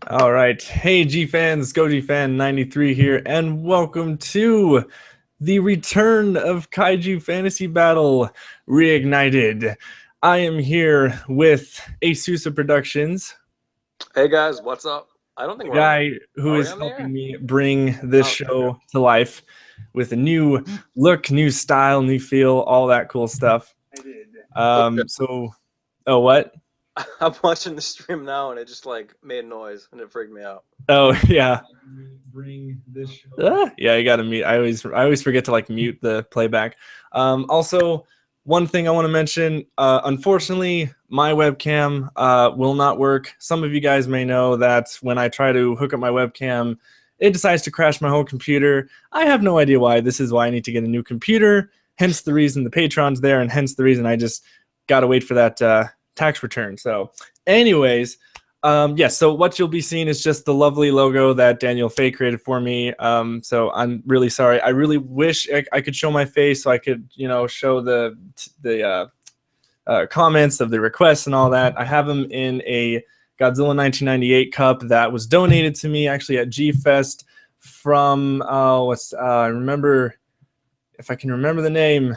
All right. Hey, G fans, Goji Fan 93 here, and welcome to the return of Kaiju Fantasy Battle Reignited. I am here with Asusa Productions, Hey guys, what's up? I don't think the we're on the. guy who Are we is on the helping air? me bring this Oh, okay, okay. show to life with a new look, new style, new feel, all that cool stuff. Okay. So, oh, what? I'm watching the stream now and it just like made noise and it freaked me out. Oh, yeah. Bring this show. Yeah, you gotta mute. I always forget to like mute the playback. Also, one thing I want to mention. Unfortunately, my webcam will not work. Some of you guys may know that when I try to hook up my webcam, it decides to crash my whole computer. I have no idea why. This is why I need to get a new computer. Hence the reason the Patreon's there, and hence the reason I just gotta wait for that tax return. So, anyways. Yes, so what you'll be seeing is just the lovely logo that Daniel Fay created for me. So I'm really sorry. I really wish I could show my face so I could, show the comments of the requests and all that. I have them in a Godzilla 1998 cup that was donated to me actually at G Fest from I remember if I can remember the name,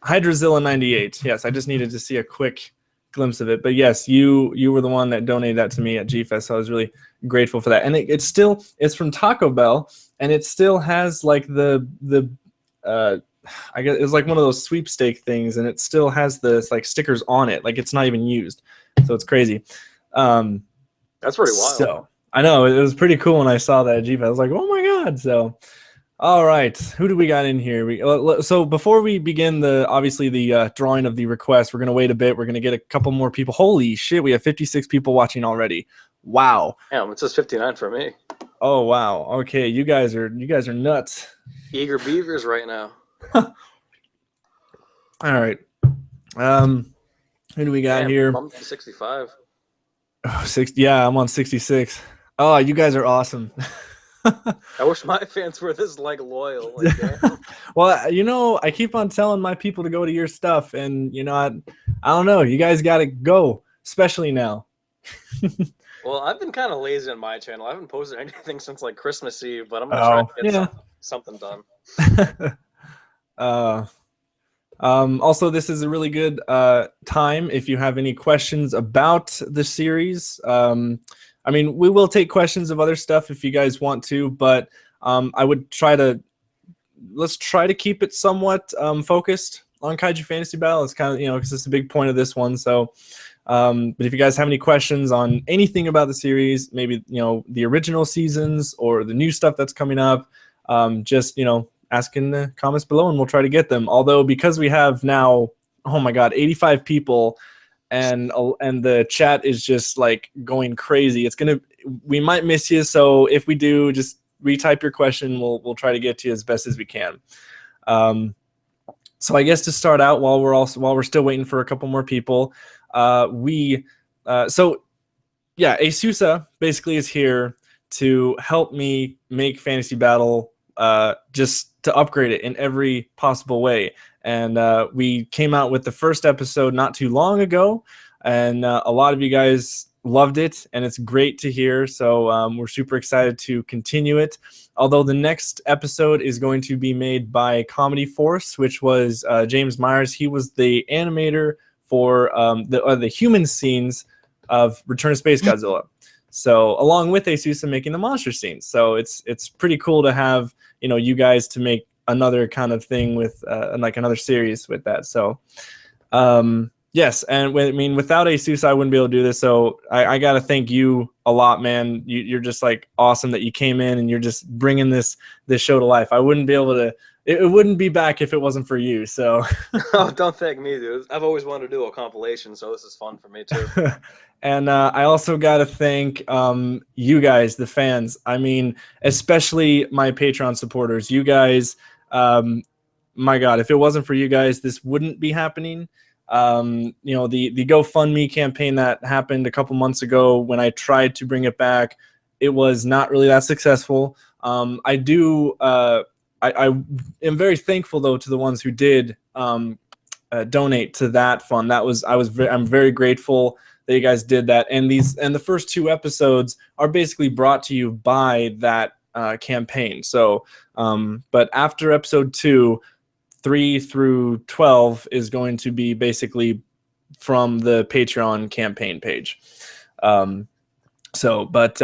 Hydrazilla 98. Yes, I just needed to see a quick glimpse of it. But yes, you were the one that donated that to me at GFest, so I was really grateful for that. And it's from Taco Bell, and it still has like the I guess it's like one of those sweepstake things, and it still has the like stickers on it, like it's not even used. So it's crazy. Um, That's pretty wild. so I know it was pretty cool when I saw that at GFest. I was like, oh my god! So all right, who do we got in here? So before we begin the drawing of the request, we're gonna wait a bit. We're gonna get a couple more people. Holy shit, we have 56 people watching already. Wow. Damn, it says 59 for me. Oh wow. Okay, you guys are nuts. Eager beavers right now. All right. Um, who do we got Damn, you here? bumped to 65. Oh, 60. Yeah, I'm on 66. Oh, you guys are awesome. I wish my fans were this like loyal. Like, damn. Well, I keep on telling my people to go to your stuff, and I don't know. You guys got to go, especially now. Well, I've been kind of lazy on my channel. I haven't posted anything since like Christmas Eve, but I'm gonna try to Oh, get yeah. something done. uh, Also, this is a really good time if you have any questions about the series. I mean, we will take questions of other stuff if you guys want to, but I would let's try to keep it somewhat focused on Kaiju Fantasy Battle. It's kind of, because it's a big point of this one. So, but if you guys have any questions on anything about the series, maybe, the original seasons or the new stuff that's coming up, just, ask in the comments below and we'll try to get them. Although, because we have now, oh my God, 85 people and the chat is just like going crazy. We might miss you. So if we do, just retype your question. We'll try to get to you as best as we can. So I guess to start out, while we're still waiting for a couple more people, Asusa basically is here to help me make Fantasy Battle, just to upgrade it in every possible way. And we came out with the first episode not too long ago, and a lot of you guys loved it, and it's great to hear. So we're super excited to continue it. Although the next episode is going to be made by Comedy Force, which was James Myers. He was the animator for the human scenes of Return of Space Godzilla. So along with Asusa making the monster scenes. So it's pretty cool to have, you guys to make another kind of thing with like another series with that. So yes, and without Asusa, I wouldn't be able to do this. So I got to thank you a lot, man. You're just like awesome that you came in and you're just bringing this show to life. I wouldn't be able to. It wouldn't be back if it wasn't for you. So Oh, don't thank me, dude. I've always wanted to do a compilation, so this is fun for me too. and I also got to thank you guys, the fans. I mean, especially my Patreon supporters. You guys, my God, if it wasn't for you guys, this wouldn't be happening. The GoFundMe campaign that happened a couple months ago, when I tried to bring it back, it was not really that successful. I am very thankful though to the ones who did donate to that fund. I'm very grateful that you guys did that. And the first 2 episodes are basically brought to you by that campaign. So, but after episode 2, 3 through 12 is going to be basically from the Patreon campaign page. But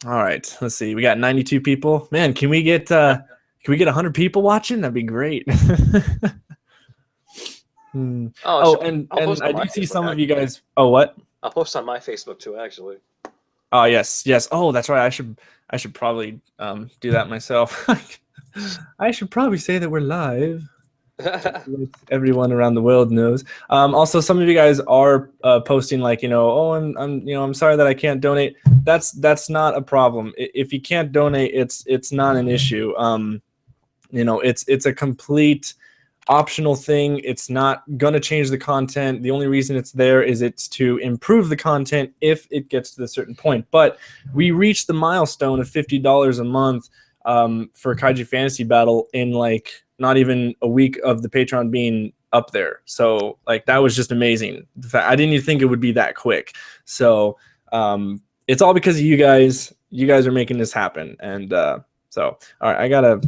all right, let's see. We got 92 people. Man, can we get 100 people watching? That'd be great. And I do see some of you guys. Oh, what? I'll post on my Facebook too, actually. Oh, yes. Oh, that's right. I should probably do that myself. I should probably say that we're live. Everyone around the world knows. Also, some of you guys are posting like, I'm sorry that I can't donate. That's not a problem. If you can't donate, it's not an issue. It's a complete optional thing. It's not gonna change the content. The only reason it's there is it's to improve the content if it gets to a certain point. But we reached the milestone of $50 a month for Kaiju Fantasy Battle in like not even a week of the Patreon being up there. So like that was just amazing. I didn't even think it would be that quick. So it's all because of you guys. You guys are making this happen. And so all right, I gotta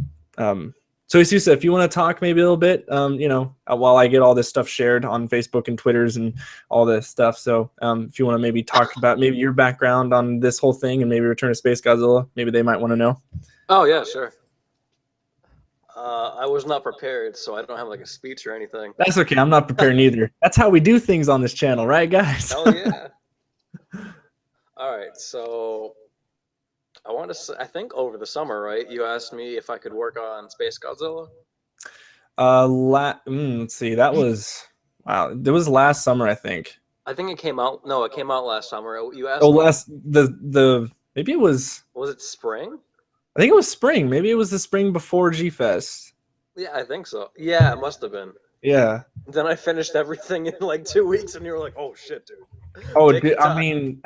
so Isusa, if you want to talk maybe a little bit, while I get all this stuff shared on Facebook and Twitters and all this stuff. So if you want to maybe talk about maybe your background on this whole thing and maybe Return to Space Godzilla, maybe they might want to know. Oh, yeah, sure. I was not prepared, so I don't have like a speech or anything. That's okay. I'm not prepared either. That's how we do things on this channel, right, guys? Hell yeah. All right, so I want to say, I think over the summer, right? You asked me if I could work on Space Godzilla. Let's see. That was It was last summer, I think. I think it came out. No, it came out last summer. You asked. Maybe it was. Was it spring? I think it was spring. Maybe it was the spring before G-Fest. Yeah, I think so. Yeah, it must have been. Yeah. Then I finished everything in like 2 weeks, and you were like, "Oh shit, dude." Oh, I mean,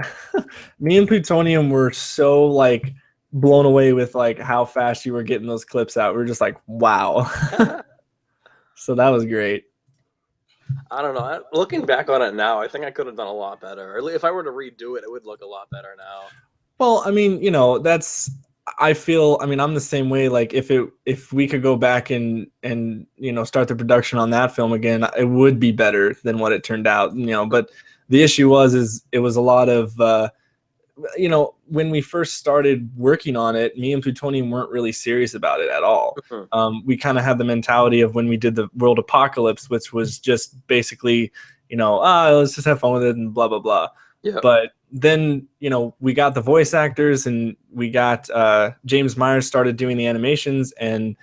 me and Plutonium were so like blown away with like how fast you were getting those clips out. We were just like, wow. So that was great. I don't know. Looking back on it now, I think I could have done a lot better. Or if I were to redo it, it would look a lot better now. Well, I mean, I'm the same way. Like if we could go back and start the production on that film again, it would be better than what it turned out. But the issue was it was a lot of when we first started working on it, me and Plutonium weren't really serious about it at all. Mm-hmm. We kind of had the mentality of when we did the World Apocalypse, which was just basically, let's just have fun with it and blah, blah, blah. Yeah. But then, we got the voice actors and we got James Myers started doing the animations, and,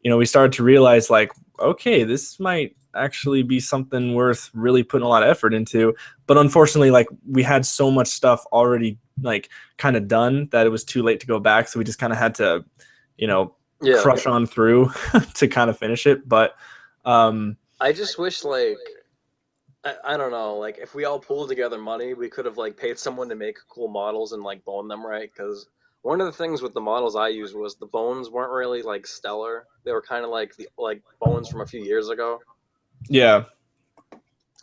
we started to realize like, okay, this might actually be something worth really putting a lot of effort into. But unfortunately, like we had so much stuff already like kind of done that it was too late to go back. So we just kind of had to, crush on through to kind of finish it. But I just wish like, I don't know, like if we all pooled together money, we could have like paid someone to make cool models and like bone them right. Because one of the things with the models I used was the bones weren't really like stellar. They were kind of like the bones from a few years ago. Yeah.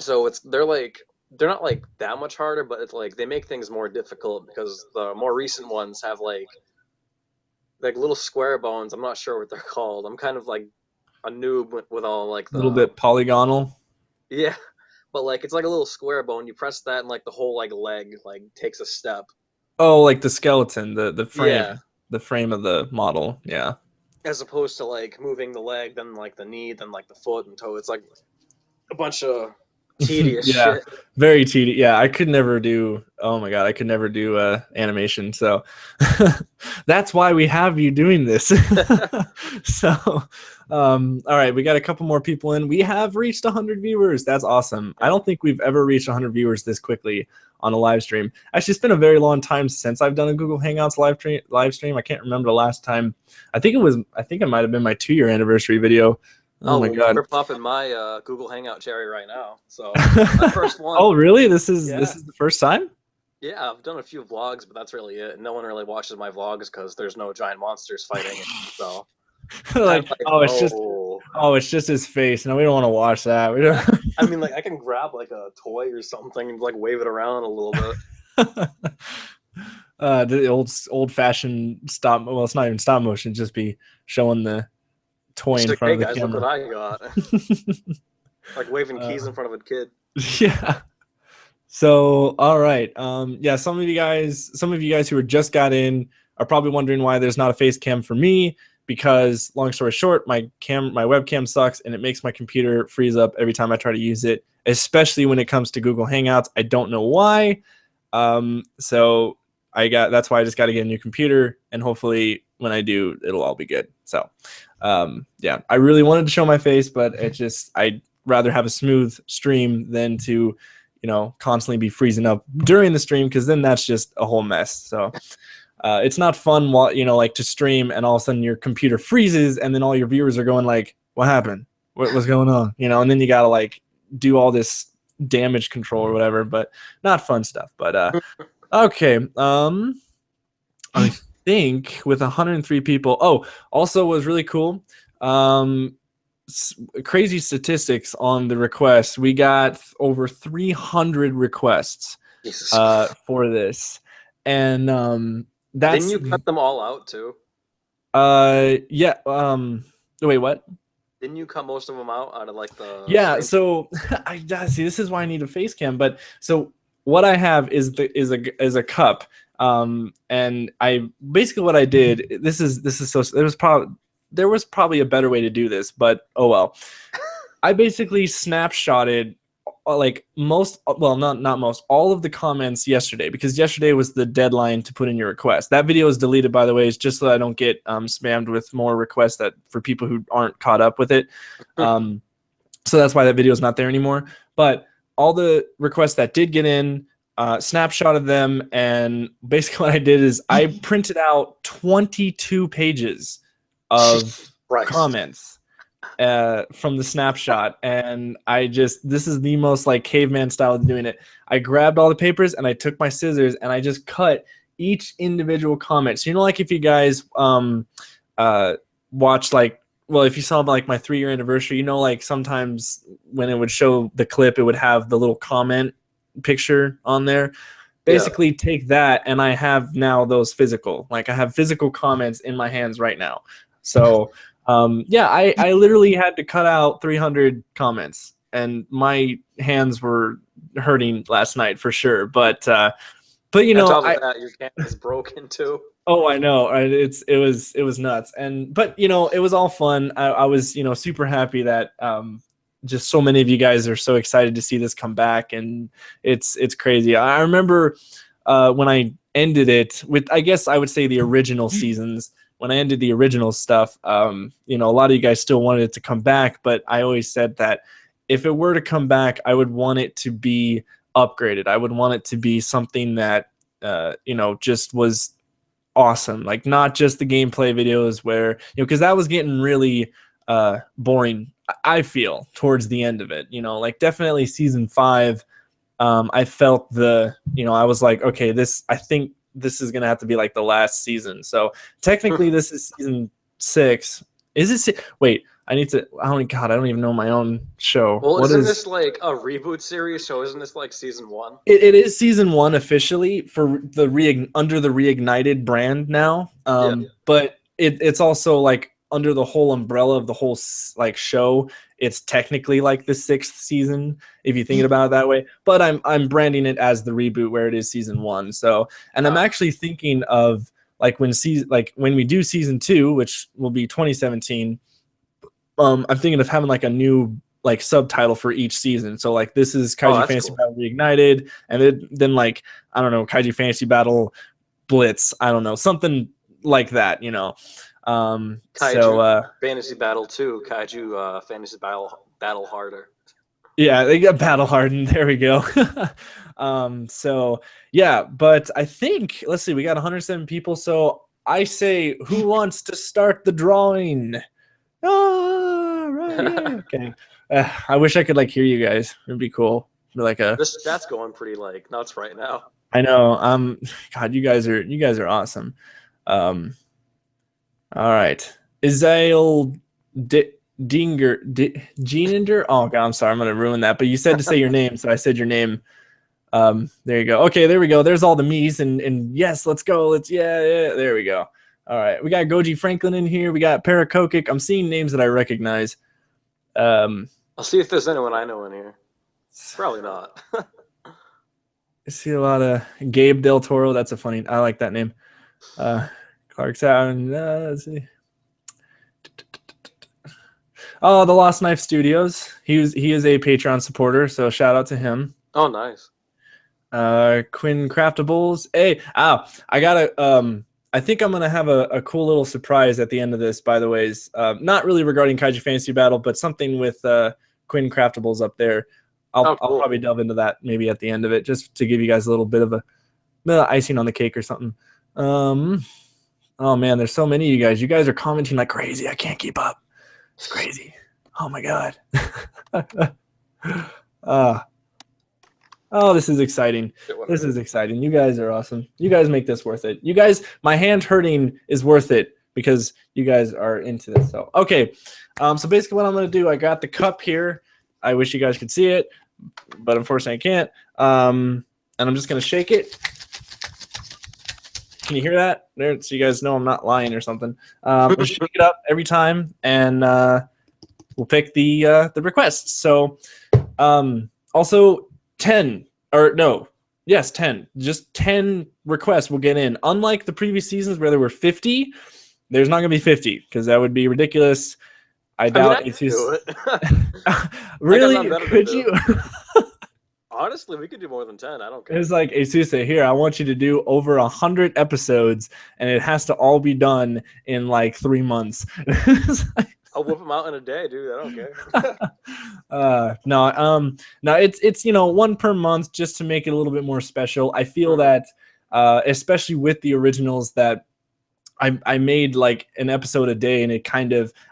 So they're not like that much harder, but it's like they make things more difficult because the more recent ones have like little square bones. I'm not sure what they're called. I'm kind of like a noob with all like a little bit polygonal. Yeah, but like it's like a little square bone. You press that and like the whole like leg like takes a step. Oh, like the skeleton, the frame, the frame of the model. Yeah. As opposed to like moving the leg, then like the knee, then like the foot and toe. It's like a bunch of tedious shit. Very tedious. Yeah, I could never do. Oh my god, I could never do animation. So that's why we have you doing this. So, all right, we got a couple more people in. We have reached 100 viewers. That's awesome. I don't think we've ever reached 100 viewers this quickly on a live stream. Actually, it's been a very long time since I've done a Google Hangouts live stream. I can't remember the last time. I think it might have been my 2-year anniversary video. Oh my god! We're popping my Google Hangout cherry right now. So my first one. Oh really? This is the first time? Yeah, I've done a few vlogs, but that's really it. No one really watches my vlogs because there's no giant monsters fighting. It's just his face. No, we don't want to watch that. I mean, like I can grab like a toy or something and like wave it around a little bit. The old fashioned stop. Well, it's not even stop motion. Just be showing the toy Just in like, front hey of the guys, look what camera. I got. Like waving uh, keys in front of a kid. yeah. So, all right. Yeah, some of you guys who are just got in are probably wondering why there's not a face cam for me, because long story short, my webcam sucks and it makes my computer freeze up every time I try to use it, especially when it comes to Google Hangouts. I don't know why. So that's why I just got to get a new computer, and hopefully when I do, it'll all be good. So, yeah, I really wanted to show my face, but I'd rather have a smooth stream than to constantly be freezing up during the stream, because then that's just a whole mess. So it's not fun while like to stream and all of a sudden your computer freezes and then all your viewers are going like, what happened? What's going on? And then you gotta like do all this damage control or whatever, but not fun stuff. But okay. I think with 103 people. Oh, also was really cool. Um, Crazy statistics on the requests. We got over 300 requests Jesus. for this, and Didn't that's you cut them all out too? yeah. Wait, what? Didn't you cut most of them out of like the Yeah, stream? so I see. This is why I need a face cam. But so what I have is a cup. And I basically what I did. This is so. There was probably a better way to do this, but oh well. I basically snapshotted like not most, all of the comments yesterday, because yesterday was the deadline to put in your request. That video is deleted, by the way. It's just so I don't get spammed with more requests that for people who aren't caught up with it. So that's why that video is not there anymore. But all the requests that did get in, snapshotted them, and basically what I did is I printed out 22 pages of comments from the snapshot, and this is the most like caveman style of doing it. I grabbed all the papers and I took my scissors and I just cut each individual comment. So like if you guys watch like, well, if you saw like my 3-year anniversary, like sometimes when it would show the clip, it would have the little comment picture on there. Basically take that, and I have now those physical, like I have physical comments in my hands right now. So yeah, I literally had to cut out 300 comments, and my hands were hurting last night for sure. But on top of that, your camera is broken too. Oh, I know. It was nuts. But it was all fun. I was super happy that just so many of you guys are so excited to see this come back, and it's crazy. I remember when I ended it with, I guess I would say, the original seasons. When I ended the original stuff, a lot of you guys still wanted it to come back, but I always said that if it were to come back, I would want it to be upgraded. I would want it to be something that just was awesome, like not just the gameplay videos where because that was getting really boring, I feel, towards the end of it. Like definitely season 5, I felt I was like, okay, I think this is gonna have to be like the last season. So technically this is season 6. Is it wait, I don't even know my own show. Well, isn't this like a reboot series? So isn't this like season 1? It is season 1 officially for under the Reignited brand now. But it's also like under the whole umbrella of the whole like show. It's technically like the 6th season if you think about it that way. But I'm branding it as the reboot where it is season 1. So, and I'm actually thinking of like when we do season 2, which will be 2017. I'm thinking of having like a new like subtitle for each season. So like this is Kaiju Fantasy Battle Reignited, and then like I don't know, Kaiju Fantasy Battle Blitz. I don't know, something like that. Kaiju Fantasy Battle 2, Kaiju Fantasy Battle Harder. Yeah, they got battle hardened. There we go. So yeah, but I think let's see, we got 107 people. So I say, who wants to start the drawing? Right, yeah, okay. I wish I could like hear you guys. It'd be cool. Like this chat's going pretty like nuts right now. I know. God, you guys are awesome. All right. Isael Geenender. Oh god, I'm sorry, I'm gonna ruin that. But you said to say your name, so I said your name. There you go. Okay, there we go. There's all the me's and yes, let's go. Yeah. There we go. All right, we got Goji Franklin in here. We got Parakokic. I'm seeing names that I recognize. I'll see if there's anyone I know in here. Probably not. I see a lot of Gabe Del Toro. That's a funny. I like that name. Clark's out. Let's see. Oh, the Lost Knife Studios. He is a Patreon supporter, so shout out to him. Oh, nice. Quinn Craftables. Hey, I gotta. I think I'm gonna have a cool little surprise at the end of this. By the ways, not really regarding Kaiju Fantasy Battle, but something with Quinn Craftables up there. I'll probably delve into that maybe at the end of it, just to give you guys a little bit of a icing on the cake or something. Oh man, there's so many of you guys. You guys are commenting like crazy. I can't keep up. It's crazy. Oh my god. Oh, this is exciting. This is exciting. You guys are awesome. You guys make this worth it. You guys, my hand hurting is worth it because you guys are into this. So okay. So basically what I'm gonna do, I got the cup here. I wish you guys could see it, but unfortunately I can't. And I'm just gonna shake it. Can you hear that? There, so you guys know I'm not lying or something. We'll shake it up every time, and we'll pick the requests. So, also 10 or no, yes, 10. Just 10 requests will get in. Unlike the previous seasons where there were 50, there's not gonna be 50 because that would be ridiculous. I doubt it's do it. Really? Could you? Honestly, we could do more than 10. I don't care. It's like, Asus, here, I want you to do over 100 episodes, and it has to all be done in like 3 months. I'll whip them out in a day, dude. I don't care. No, it's one per month just to make it a little bit more special. I feel that, especially with the originals, that I made like an episode a day, and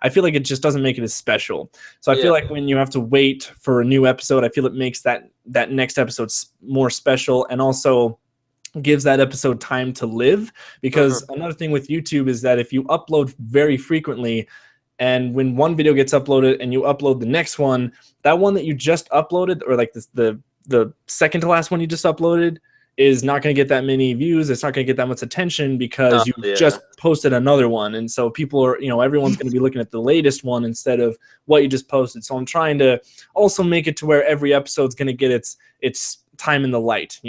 I feel like it just doesn't make it as special. So I feel like when you have to wait for a new episode, I feel it makes that next episode more special, and also gives that episode time to live. Because another thing with YouTube is that if you upload very frequently, and when one video gets uploaded and you upload the next one, that one that you just uploaded, or like the second to last one you just uploaded, is not going to get that many views. It's not going to get that much attention because you just posted another one. And so people are, everyone's going to be looking at the latest one instead of what you just posted. So I'm trying to also make it to where every episode's going to get its time in the light.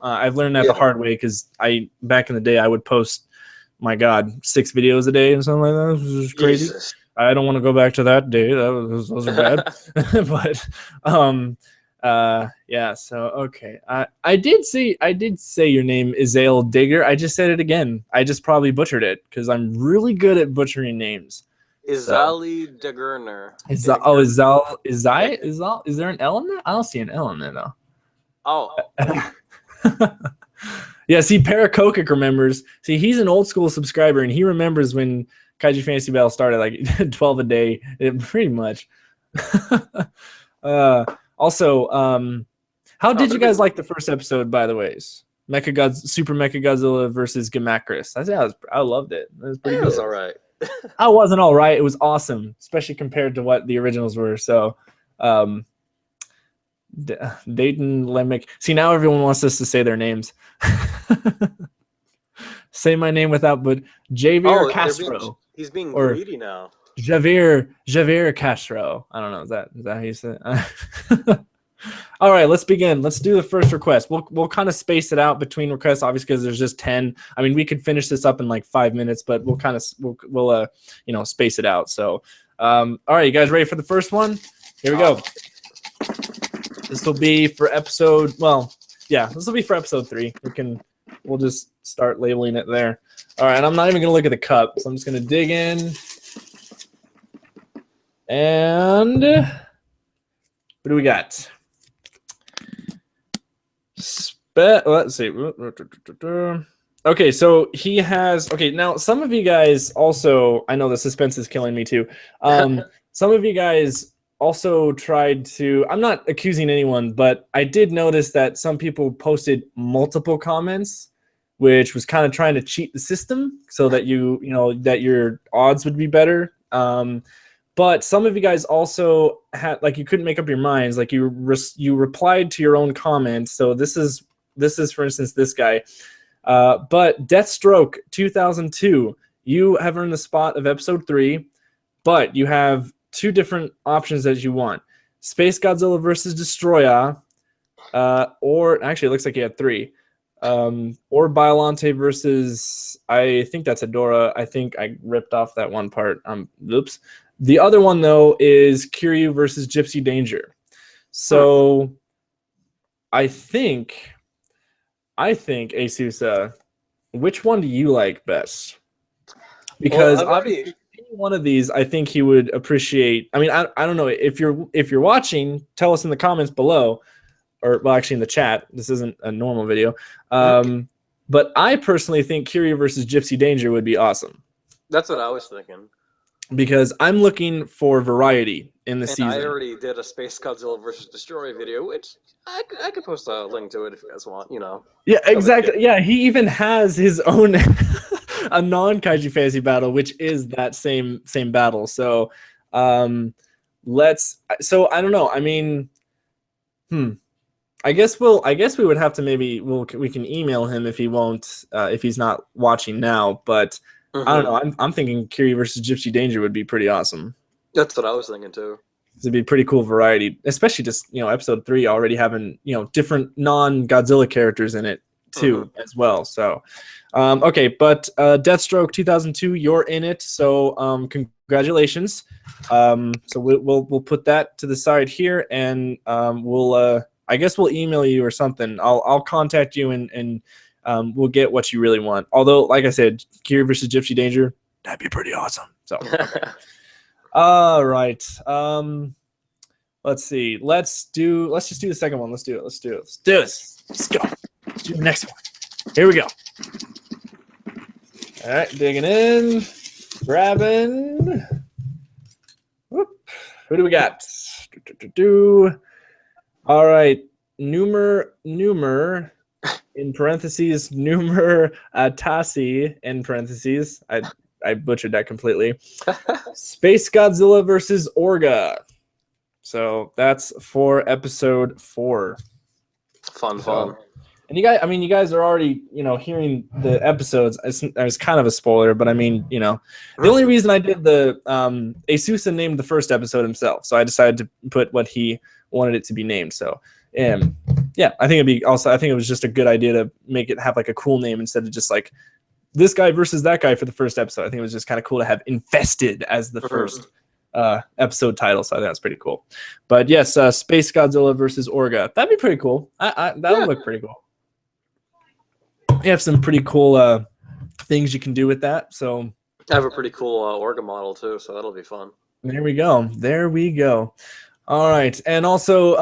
I've learned that the hard way, because back in the day, I would post, my God, 6 videos a day and something like that. It was crazy. Jesus. I don't want to go back to that day. Those are bad. But yeah, so okay. I did say your name is Zale Digger. I just said it again. I just probably butchered it because I'm really good at butchering names. Izali Dagurner. Is there an L in there? I don't see an L in there though. Oh. Yeah, see, Parakokic remembers. See, he's an old school subscriber, and he remembers when Kaiju Fantasy Battle started, like 12 a day, pretty much. Also, how did you guys like the first episode, by the ways? Super Mechagodzilla versus Gamacris. I loved it. It was pretty good. It was all right. I wasn't all right. It was awesome, especially compared to what the originals were. So, Dayton Lemick. See, now everyone wants us to say their names. Say my name without, but Javier Castro. He's being greedy now. Javier Castro. I don't know. Is that how you say it? All right, let's begin. Let's do the first request. We'll kind of space it out between requests, obviously, because there's just 10. I mean, we could finish this up in like 5 minutes, but we'll space it out. So, all right, you guys ready for the first one? Here we go. This will be for episode. Well, yeah, this will be for episode 3. We'll just start labeling it there. All right, and I'm not even gonna look at the cup, so I'm just gonna dig in. And what do we got? Let's see. Okay, so he has. Okay, now some of you guys also. I know the suspense is killing me too. Some of you guys also tried to. I'm not accusing anyone, but I did notice that some people posted multiple comments, which was kind of trying to cheat the system so that that your odds would be better. But some of you guys also had, like, you couldn't make up your minds. Like, you replied to your own comments. So this is for instance this guy. But Deathstroke 2002, you have earned the spot of episode 3, but you have 2 different options that you want: Space Godzilla versus Destroya, or actually it looks like you had 3. Or Biolante versus, I think that's Adora. I think I ripped off that one part. Oops. The other one though is Kiryu versus Gypsy Danger. So I think Asusa, which one do you like best? Because obviously any one of these, I think he would appreciate. I mean, I don't know if you're watching. Tell us in the comments below, or well, actually in the chat. This isn't a normal video. But I personally think Kiryu versus Gypsy Danger would be awesome. That's what I was thinking. Because I'm looking for variety in the season. I already did a Space Godzilla versus Destroy video, which I could post a link to it if you guys want, you know. Yeah, exactly. Yeah, he even has his own a non-Kaiju fantasy battle, which is that same battle. So so I don't know. I mean, I guess we would have to we can email him if he won't if he's not watching now, but I don't know. I'm thinking Kiryu versus Gypsy Danger would be pretty awesome. That's what I was thinking too. It'd be pretty cool variety, especially just episode 3 already having different non-Godzilla characters in it too as well. So okay, but Deathstroke 2002, you're in it. So congratulations. So we'll put that to the side here, and I guess we'll email you or something. I'll contact you and we'll get what you really want. Although, like I said, Kiryu versus Gypsy Danger, that'd be pretty awesome. So, okay. All right. Let's see. Let's just do the second one. Let's do this. Let's go. Let's do the next one. Here we go. All right, digging in, grabbing. Whoop. Who do we got? All right, Numer. In parentheses, Numer Tasi, in parentheses. I butchered that completely. Space Godzilla versus Orga. So that's for episode 4. Fun. And you guys are already, hearing the episodes. It's kind of a spoiler, but I mean, the only reason I did the Asusa named the first episode himself, so I decided to put what he wanted it to be named. So yeah, I think it was just a good idea to make it have like a cool name instead of just like this guy versus that guy for the first episode. I think it was just kind of cool to have Infested as the first episode title. So I think that's pretty cool. But yes, Space Godzilla versus Orga. That'd be pretty cool. That would look pretty cool. You have some pretty cool things you can do with that. So I have a pretty cool Orga model too, so that'll be fun. There we go. All right, and also,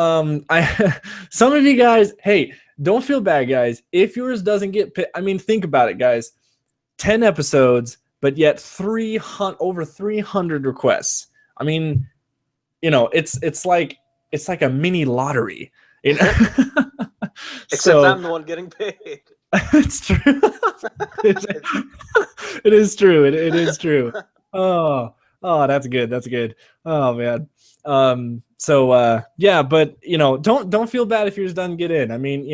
some of you guys, hey, don't feel bad, guys. If yours doesn't get picked, I mean, think about it, guys. 10 episodes, but yet over 300 requests. I mean, it's like a mini lottery. Except I'm the one getting paid. It's true. It is true. It is true. Oh, that's good. Oh man. Yeah, but don't feel bad if yours doesn't get in. I mean,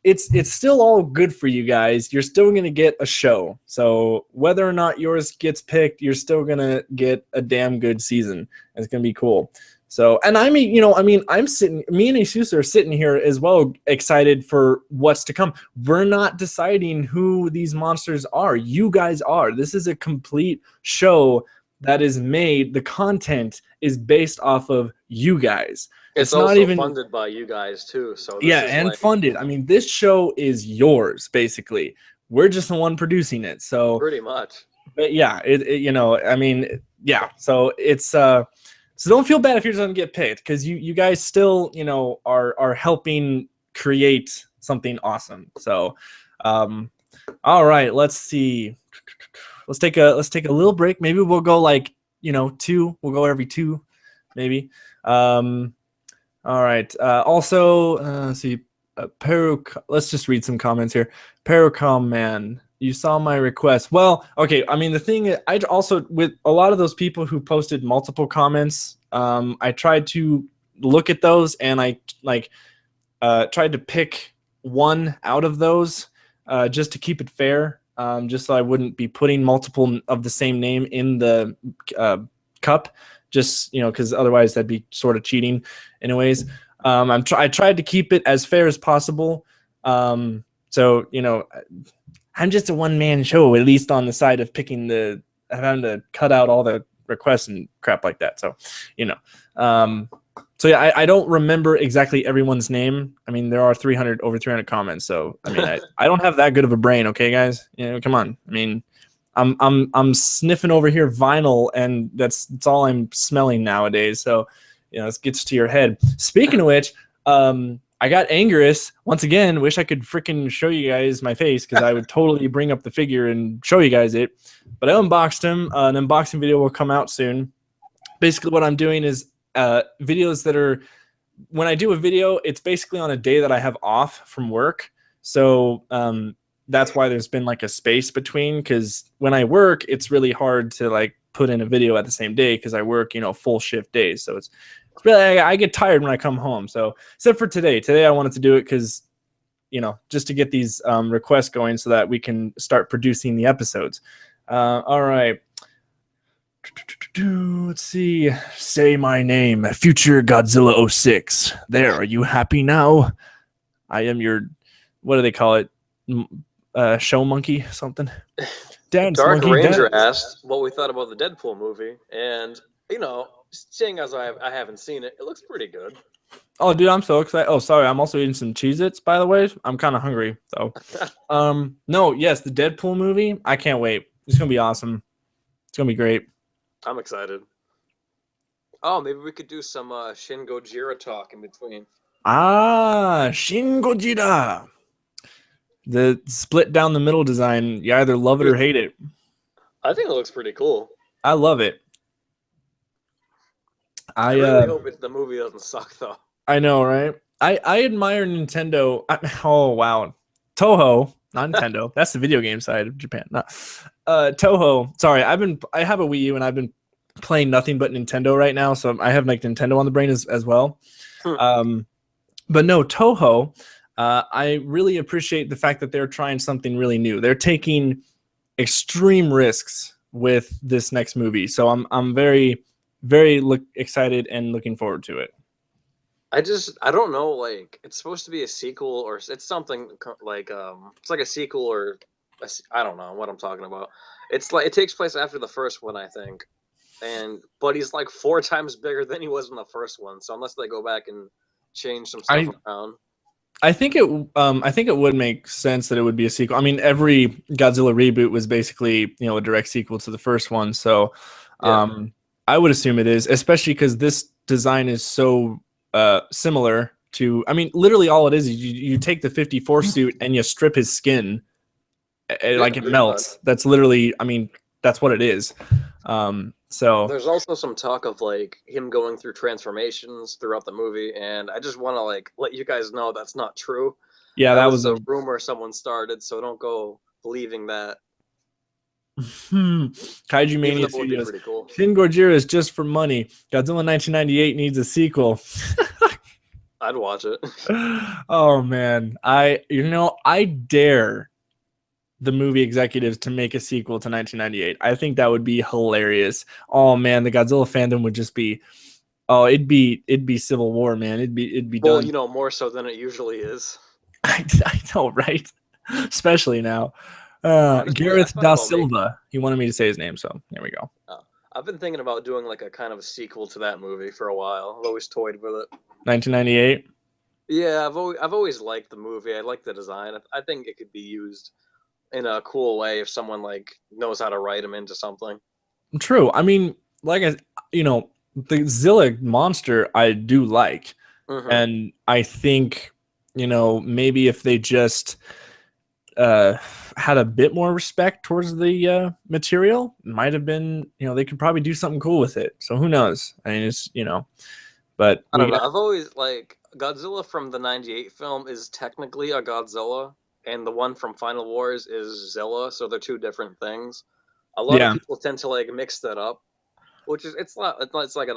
it's still all good for you guys. You're still gonna get a show. So whether or not yours gets picked, you're still gonna get a damn good season. It's gonna be cool. So, and I mean, me and Asusa are sitting here as well, excited for what's to come. We're not deciding who these monsters are. You guys are. This is a complete show that is made. The content is based off of you guys. It's also not even funded by you guys too. So funded. I mean, this show is yours basically. We're just the one producing it. So pretty much. But yeah, So it's so don't feel bad if yours doesn't get picked, because you guys still are helping create something awesome. So all right, let's see. Let's take a little break. Maybe we'll go like 2. We'll go every 2, maybe. All right. Also, let's see. Let's just read some comments here. Paracom Man. You saw my request. Well, okay. I mean, the thing I also with a lot of those people who posted multiple comments, I tried to look at those and I like tried to pick one out of those just to keep it fair, just so I wouldn't be putting multiple of the same name in the cup, just because otherwise that'd be sort of cheating, anyways. I tried to keep it as fair as possible. So I'm just a one man show, at least on the side of picking having to cut out all the requests and crap like that. So, you know. So yeah, I don't remember exactly everyone's name. I mean, there are over 300 comments. So I mean, I don't have that good of a brain. Okay, guys, come on. I mean, I'm sniffing over here vinyl, and that's all I'm smelling nowadays. So this gets to your head. Speaking of which, I got Angerus once again. Wish I could freaking show you guys my face because I would totally bring up the figure and show you guys it. But I unboxed him. An unboxing video will come out soon. Basically, what I'm doing is videos that are, when I do a video, it's basically on a day that I have off from work. So that's why there's been like a space between, because when I work, it's really hard to like put in a video at the same day because I work, full shift days. So it's really, I get tired when I come home. So except for today I wanted to do it because, just to get these requests going so that we can start producing the episodes. All right. Let's see. Say my name, Future Godzilla 06. There, are you happy now? I am your, what do they call it? Show monkey, something. Dance Dark monkey Ranger dance. asked what we thought about the Deadpool movie, and seeing as I haven't seen it, it looks pretty good. Oh, dude, I'm so excited. Oh, sorry, I'm also eating some Cheez-Its, by the way. I'm kind of hungry, so. No, yes, the Deadpool movie. I can't wait. It's gonna be awesome. It's gonna be great. I'm excited. Oh, maybe we could do some Shin Gojira talk in between. Shin Gojira. The split down the middle design. You either love it or hate it. I think it looks pretty cool. I love it. I really hope the movie doesn't suck, though. I know, right? I admire Nintendo. Oh, wow. Toho, not Nintendo. That's the video game side of Japan. No. Toho. Sorry, I have a Wii U and I've been playing nothing but Nintendo right now, so I have like Nintendo on the brain as well. But no, Toho. I really appreciate the fact that they're trying something really new. They're taking extreme risks with this next movie, so I'm very, very excited and looking forward to it. I don't know, like, it's supposed to be a sequel, or it's something like it's like a sequel, or I don't know what I'm talking about. It's like it takes place after the first one, I think, but he's like 4 times bigger than he was in the first one. So unless they go back and change some stuff around, I think it would make sense that it would be a sequel. I mean, every Godzilla reboot was basically a direct sequel to the first one, so I would assume it is, especially because this design is so similar to. I mean, literally all it is you take the 54 suit and you strip his skin, like it melts. That's literally. I mean, that's what it is. So there's also some talk of like him going through transformations throughout the movie, and I just want to like let you guys know that's not true. Yeah, that was a rumor someone started, so don't go believing that. Kaiju Mania Studios. Cool. Shin Gojira is just for money. Godzilla 1998 needs a sequel. I'd watch it. Oh man, I dare the movie executives to make a sequel to 1998. I think that would be hilarious. Oh man, the Godzilla fandom would just be, it'd be civil war, man. It'd be done. Well, more so than it usually is. I know, right? Especially now. Gareth Da Silva. He wanted me to say his name, so there we go. I've been thinking about doing like a kind of a sequel to that movie for a while. I've always toyed with it. 1998. Yeah, I've always liked the movie. I like the design. I think it could be used in a cool way if someone like knows how to write them into something. True. I mean, like the Zilla monster I do like, and I think maybe if they just had a bit more respect towards the material, it might have been they could probably do something cool with it. So who knows? I mean, it's but I don't know. I've always like Godzilla from the '98 film is technically a Godzilla. and the one from Final Wars is Zilla, so they're two different things. A lot of Yeah. people tend to like mix that up, which is it's not like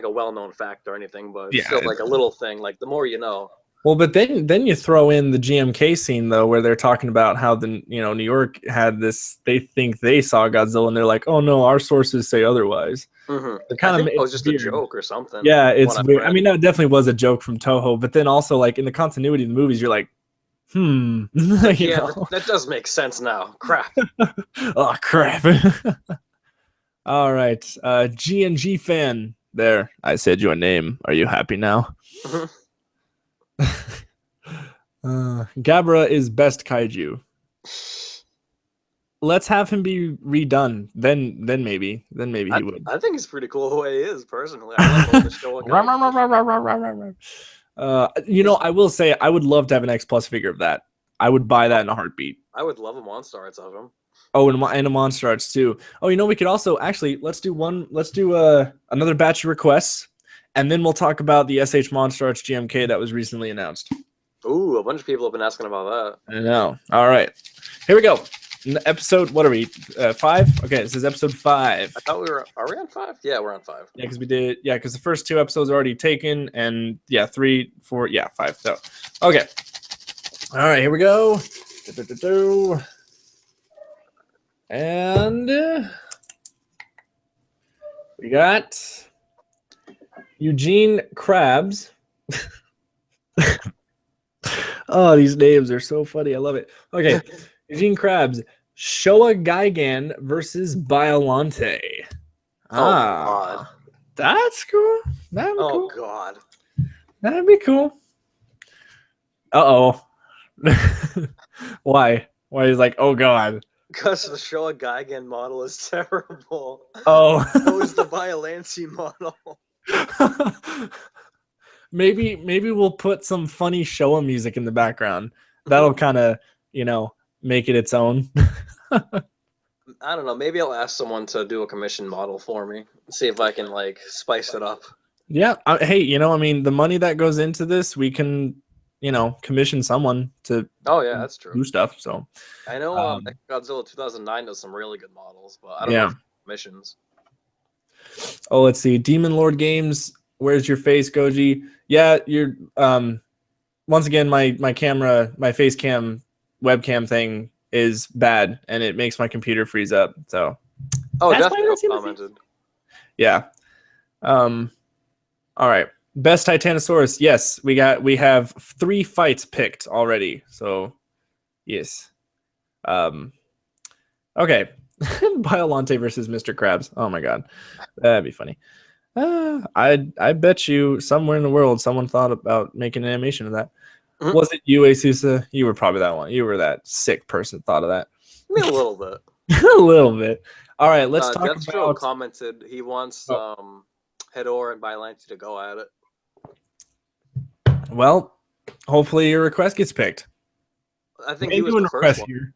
a well-known fact or anything, but it's Yeah. still like a little thing. Like the more you know. Well, but then you throw in the GMK scene though, where they're talking about how the New York had this. They think they saw Godzilla, and they're like, "Oh no, our sources say otherwise." Mm-hmm. They're I kind think of it was just a weird. joke or something. Yeah, What it's I've weird. I read. mean, that definitely was a joke from Toho, but then also like in the continuity of the movies, you're like, It's like, you yeah, know, that does make sense now. Crap. oh crap. All right, G&G fan. There, I said your name. Are you happy now? Mhm. Gabra is best kaiju. Let's have him be redone. Then maybe he would. I think it's pretty cool the way he is. Personally, I love all the show guys. I will say I would love to have an X Plus figure of that. I would buy that in a heartbeat. I would love a Monster Arts of him. Oh, and a Monster Arts too. Oh, we could also actually let's do another batch of requests, and then we'll talk about the SH Monster Arts GMK that was recently announced. Ooh, a bunch of people have been asking about I know. All right, here we go. Episode, what are we? 5? Okay, this is episode 5. that. I thought are we on 5? Yeah, we're on 5. Yeah, because the first 2 episodes are already taken, and 3, 4, 5. So, okay. All right, here we go. And we got Eugene Krabs. Oh, these names are so funny. I love it. Okay, Eugene Krabs, Showa Gigan versus Biolante. God. That's cool. That'd be cool. God. That'd be cool. Uh-oh. Why? Why he's like, oh God. Because the Showa Gigan model is terrible. Oh. So is the Biolancy model. Maybe we'll put some funny Showa music in the background. That'll kind of, make it its own. I don't know. Maybe I'll ask someone to do a commission model for me. See if I can spice it up. Yeah. Hey, the money that goes into this, we can, commission someone to. Oh yeah, that's true. Do stuff. So I know Godzilla 2009 does some really good models, but I don't know if commissions. Oh, let's see. Demon Lord Games. Where's your face, Goji? Yeah, you're. Once again, my camera, my face cam webcam thing is bad, and it makes my computer freeze up. So. Oh, definitely commented. Yeah. All right. Best Titanosaurus. Yes, we have 3 fights picked already. So, yes. Okay. Biolante versus Mr. Krabs. Oh my God, that'd be funny. I bet you somewhere in the world someone thought about making an animation of that. Mm-hmm. Was it you, Asusa? You were probably that one. You were that sick person thought of that. Maybe a little bit. A little bit. All right, let's talk Deathstroke about. Commented he wants Hedor and Biolancy to go at it. Well, hopefully your request gets picked. I think he was the first one. Here.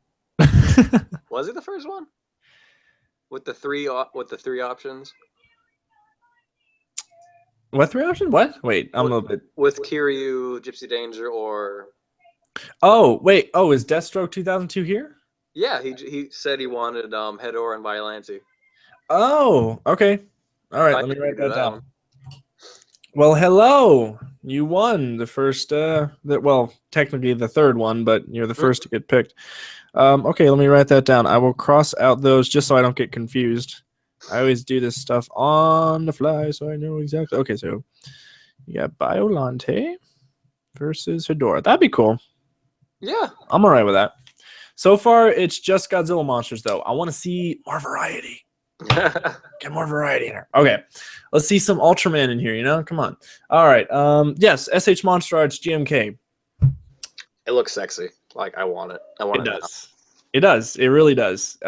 Was he the first one? With the 3 options? What 3 options? What? Wait, I'm a little bit. With Kiryu, Gypsy Danger, or. Oh wait! Oh, is Deathstroke 2002 here? Yeah, he said he wanted Hedor and Biolancy. Oh, okay. All right, let me write that down. Well, hello. You won the first. Technically the 3rd one, but you're the first to get picked. Okay, let me write that down. I will cross out those just so I don't get confused. I always do this stuff on the fly, so I know exactly. Okay, so you got Biolante versus Hedora. That'd be cool. Yeah. I'm all right with that. So far, it's just Godzilla monsters, though. I want to see more variety. Get more variety in here. Okay, let's see some Ultraman in here, Come on. All right. Yes, SH Monster Arts GMK. It looks sexy. I want it. It does. It does. It really does.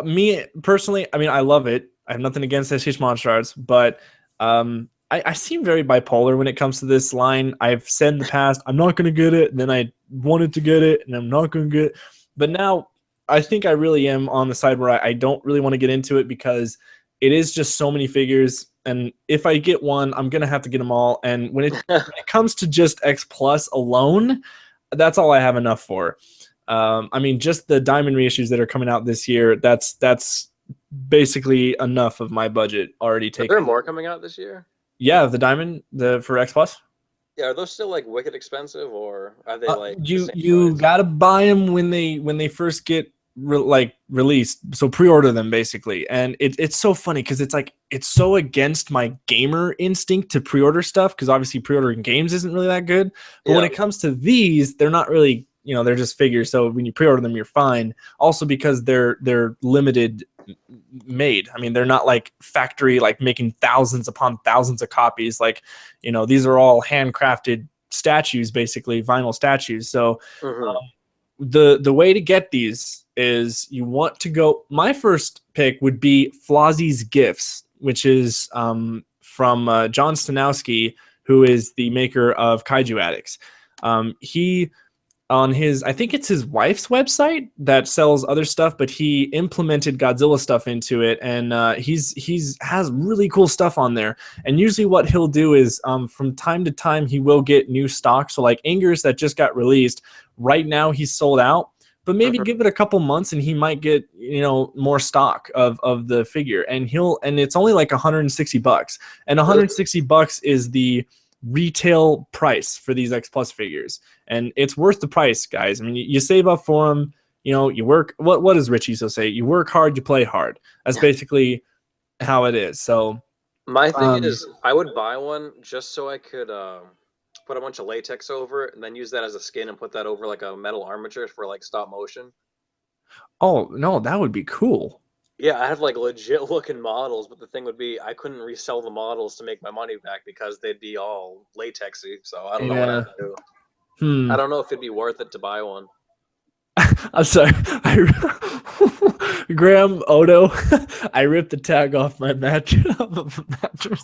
Me personally, I love it. I have nothing against SH Monster Arts, but I seem very bipolar when it comes to this line. I've said in the past, I'm not going to get it, then I wanted to get it, and I'm not going to get it. But now I think I really am on the side where I don't really want to get into it because it is just so many figures, and if I get one, I'm going to have to get them all. And when it comes to just X Plus alone, that's all I have enough for. I mean, just the diamond reissues that are coming out this year, that's basically enough of my budget already Are there taken. more coming out this year? Yeah, the diamond, the for X Plus. Yeah, are those still like wicked expensive, or are they like the You same you price? gotta buy them when they first get released. So pre-order them basically, and it's so funny because it's like it's so against my gamer instinct to pre-order stuff because obviously pre-ordering games isn't really that good. But when Yeah. it comes to these, they're not really, they're just figures. So when you pre-order them, you're fine. Also because they're limited made. I mean, they're not like factory like making thousands upon thousands of copies. Like, these are all handcrafted statues, basically vinyl statues. So Hmm. the way to get these is you want to go. My first pick would be Flozzie's Gifts, which is from John Stanowski, who is the maker of Kaiju Addicts. He on his, I think it's his wife's website that sells other stuff, but he implemented Godzilla stuff into it, and he's has really cool stuff on there. And usually, what he'll do is from time to time he will get new stock. So like Anger's that just got released right now, he's sold out. But maybe Hmm. give it a couple months and he might get more stock of the figure, and it's only like $160, and $160 is the retail price for these X Plus figures, and it's worth the price, guys. I mean, you save up for them. You work. What does Richie so say? You work hard, you play hard. That's basically how it is. So, My thing um, is, I would buy one just so I could put a bunch of latex over it and then use that as a skin and put that over like a metal armature for like stop motion. oh no, that would be cool. Yeah, I have like legit looking models, but the thing would be I couldn't resell the models to make my money back because they'd be all latexy. So I don't know what Yeah. I'd do. Hmm. I don't know if it'd be worth it to buy one. I'm sorry. Graham Odo. I ripped the tag off my mattress.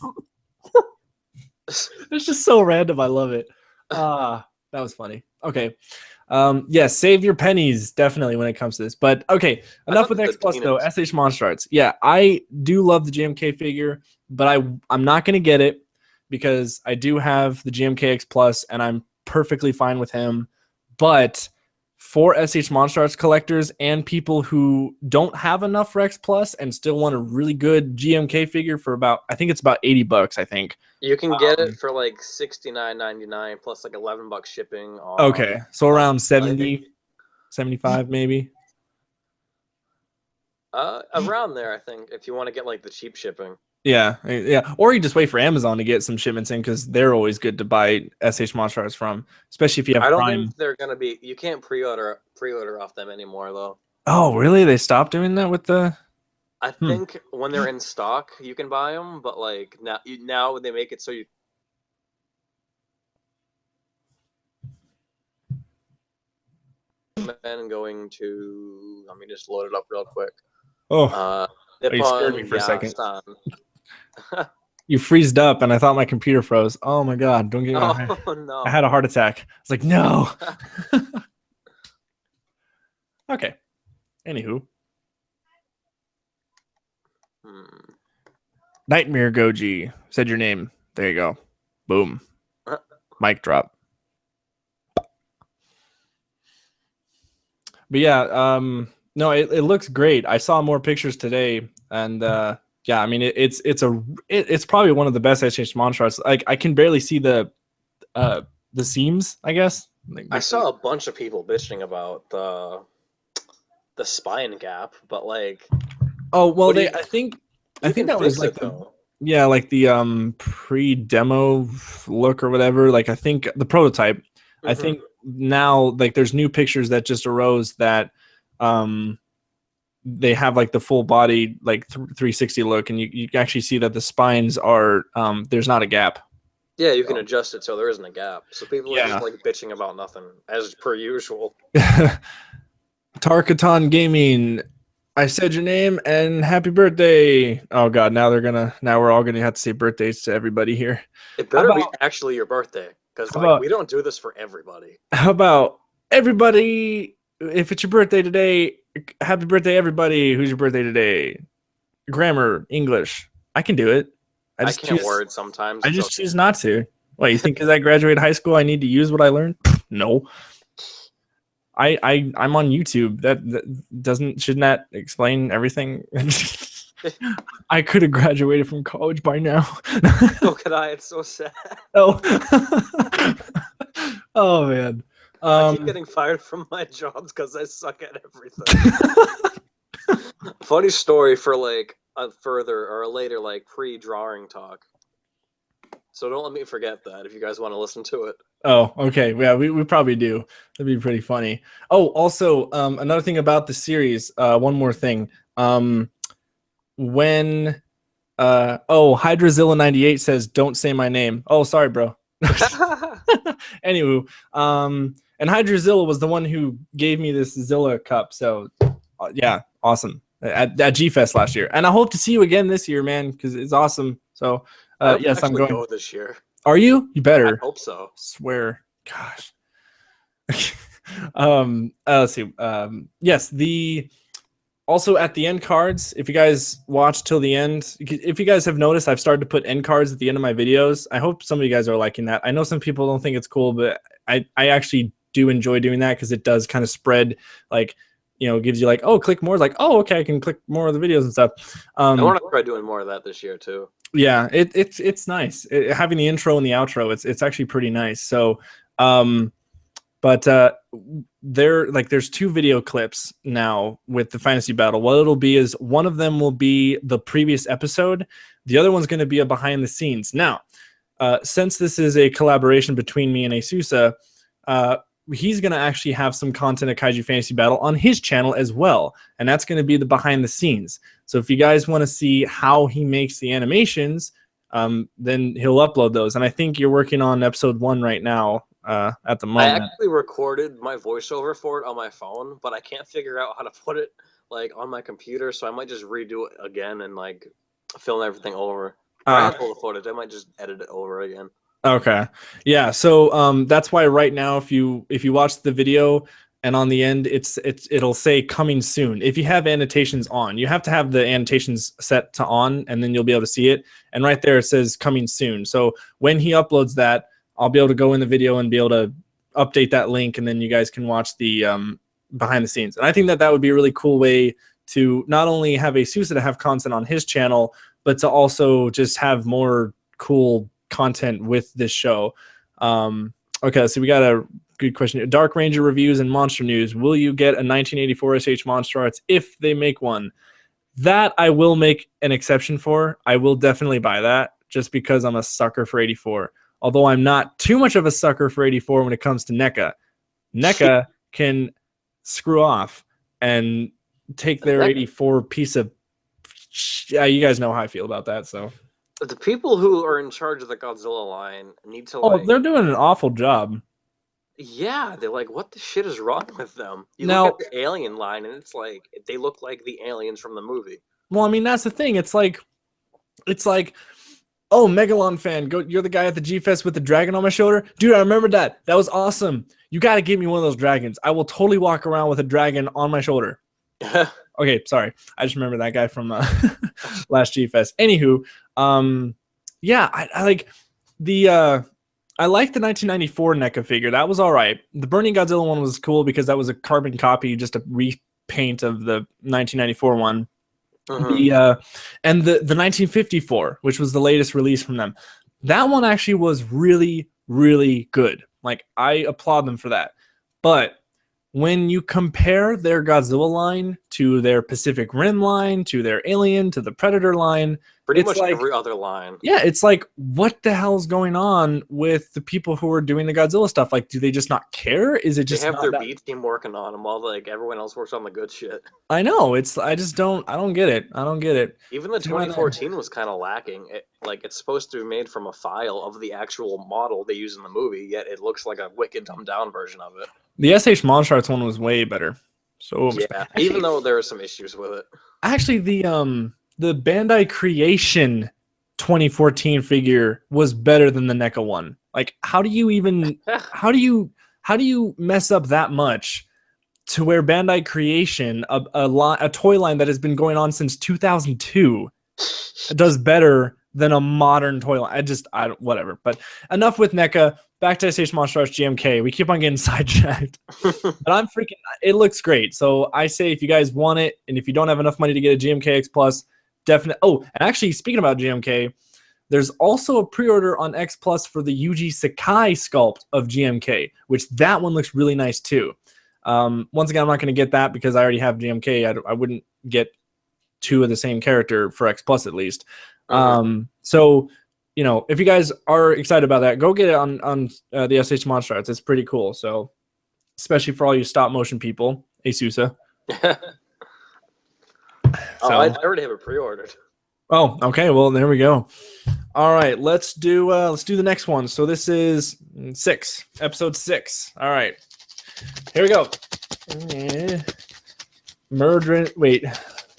It's just so random. I love it. That was funny. Okay. Yeah, save your pennies definitely when it comes to this. But okay, I enough thought with that X the Plus though. Dinas. SH Monster Arts. Yeah, I do love the GMK figure, but I'm not gonna get it because I do have the GMK X Plus and I'm perfectly fine with him. But for SH Monster Arts collectors and people who don't have enough for X Plus and still want a really good GMK figure for I think it's about $80, I think. You can get it for like $69.99 plus like $11 shipping Okay, so on around eBay. 70, 75 maybe. Around there, I think, if you want to get like the cheap shipping. Yeah. Or you just wait for Amazon to get some shipments in because they're always good to buy SH Monster Arts from, especially if you have I don't think Prime. they're gonna be. You can't pre-order off them anymore though. Oh, really? They stopped doing that with the. I think when they're in stock, you can buy them, but like now they make it so you recommend going to. Let me just load it up real quick. Oh, you scared me Nippon for a second. Yasan. You freezed up, and I thought my computer froze. Oh my god! Don't get me. Oh I had no. a heart attack. I was like, no. Okay. Anywho, Nightmare Goji said your name. There you go. Boom. Mic drop. But yeah, no, it looks great. I saw more pictures today, and yeah, I mean it's probably one of the best SH Monster Arts. Like I can barely see the seams, I guess. I saw a bunch of people bitching about the spine gap, but like, oh well, you, I think you can that was fix like it though. yeah, like the pre-demo look or whatever. Like I think the prototype. I think now like there's new pictures that just arose that they have like the full body like 360 look, and you actually see that the spines are there's not a gap. Yeah, you can adjust it so there isn't a gap. So people are Yeah. just like bitching about nothing as per usual. Tarkaton Gaming, I said your name and happy birthday. Oh god, now we're all gonna have to say birthdays to everybody here. It better be actually your birthday, because like we don't do this for everybody. How about everybody? If it's your birthday today, happy birthday, everybody. Who's your birthday today? Grammar, English. I can do it. I can't word sometimes. I just choose not to. What, you think because I graduated high school, I need to use what I learned? No. I'm on YouTube. That shouldn't that explain everything? I could have graduated from college by now. So could I. It's so sad. Oh, oh man. I keep getting fired from my jobs because I suck at everything. Funny story for like a further or a later like pre-drawing talk. So don't let me forget that if you guys want to listen to it. Oh, okay. Yeah, we probably do. That'd be pretty funny. Oh, also, another thing about the series, one more thing. When Hydrazilla98 says, "Don't say my name." Oh, sorry, bro. Anywho, and Hydrazilla was the one who gave me this Zilla cup. So, yeah, awesome at G Fest last year, and I hope to see you again this year, man, because it's awesome. So, yes, I'm going. Go this year. Are you? You better. I hope so. Swear. Gosh. Let's see. Yes, also at the end cards, if you guys watch till the end, if you guys have noticed, I've started to put end cards at the end of my videos. I hope some of you guys are liking that. I know some people don't think it's cool, but I actually do enjoy doing that because it does kind of spread, like, gives you like, oh, click more, like, oh, okay, I can click more of the videos and stuff. I want to try doing more of that this year too. Yeah, it's nice having the intro and the outro. It's actually pretty nice. So, but there's 2 video clips now with the fantasy battle. What it'll be is one of them will be the previous episode. The other one's going to be a behind the scenes. Now, since this is a collaboration between me and Asusa, he's going to actually have some content at Kaiju Fantasy Battle on his channel as well. And that's going to be the behind the scenes. So if you guys want to see how he makes the animations, then he'll upload those. And I think you're working on episode 1 right now at the moment. I actually recorded my voiceover for it on my phone, but I can't figure out how to put it like on my computer. So I might just redo it again and like film everything over. I have all the footage. I might just edit it over again. Okay. Yeah. So that's why right now, if you watch the video and on the end, it'll say coming soon. If you have annotations on, you have to have the annotations set to on, and then you'll be able to see it. And right there, it says coming soon. So when he uploads that, I'll be able to go in the video and be able to update that link, and then you guys can watch the behind the scenes. And I think that would be a really cool way to not only have Asusa to have content on his channel, but to also just have more cool content with this show. Okay, so we got a good question. Dark Ranger reviews and monster news. Will you get a 1984 SH Monster Arts if they make one? That I will make an exception for. I will definitely buy that just because I'm a sucker for 84. Although I'm not too much of a sucker for 84 when it comes to NECA. NECA can screw off and take their 84 piece of... Yeah, you guys know how I feel about that, so... The people who are in charge of the Godzilla line need to they're doing an awful job. Yeah, they're like, what the shit is wrong with them? You now, look at the Alien line, and it's like, they look like the aliens from the movie. Well, I mean, that's the thing. It's like, oh, Megalon fan, you're the guy at the G-Fest with the dragon on my shoulder? Dude, I remember that. That was awesome. You got to give me one of those dragons. I will totally walk around with a dragon on my shoulder. Okay, sorry. I just remember that guy from last G-Fest. Anywho, yeah, I like the I like the 1994 NECA figure. That was all right. The Burning Godzilla one was cool because that was a carbon copy, just a repaint of the 1994 one. And the 1954, which was the latest release from them. That one actually was really, really good. Like, I applaud them for that. But when you compare their Godzilla line to their Pacific Rim line, to their Alien, to the Predator line, pretty much like, every other line. Yeah, it's like, what the hell's going on with the people who are doing the Godzilla stuff? Like, do they just not care? Is it just they have their B team working on them while like everyone else works on the good shit? I know. I don't get it. I don't get it. Even the 2014 was kind of lacking. It's supposed to be made from a file of the actual model they use in the movie, yet it looks like a wicked dumbed down version of it. The SH Monster Arts one was way better. So yeah, actually, even though there are some issues with it. Actually, the Bandai Creation 2014 figure was better than the NECA one. Like, how do you even how do you mess up that much to where Bandai Creation, a toy line that has been going on since 2002, does better than a modern toy line? Whatever. But enough with NECA. back to SH Monster Arts GMK. We keep on getting sidetracked. But I'm freaking, it looks great. So I say if you guys want it, and if you don't have enough money to get a GMK Plus, definitely. Oh, and actually, speaking about GMK, there's also a pre-order on X Plus for the Yuji Sakai sculpt of GMK, which that one looks really nice too. Once again, I'm not going to get that because I already have GMK. I wouldn't get two of the same character for X Plus at least. So, you know, if you guys are excited about that, go get it on the SH Monster Arts. It's pretty cool. So, especially for all you stop motion people, Asusa. I already have it pre-ordered. Oh, okay. Well, there we go. All right, let's do the next one. So this is episode 6. All right, here we go. Wait,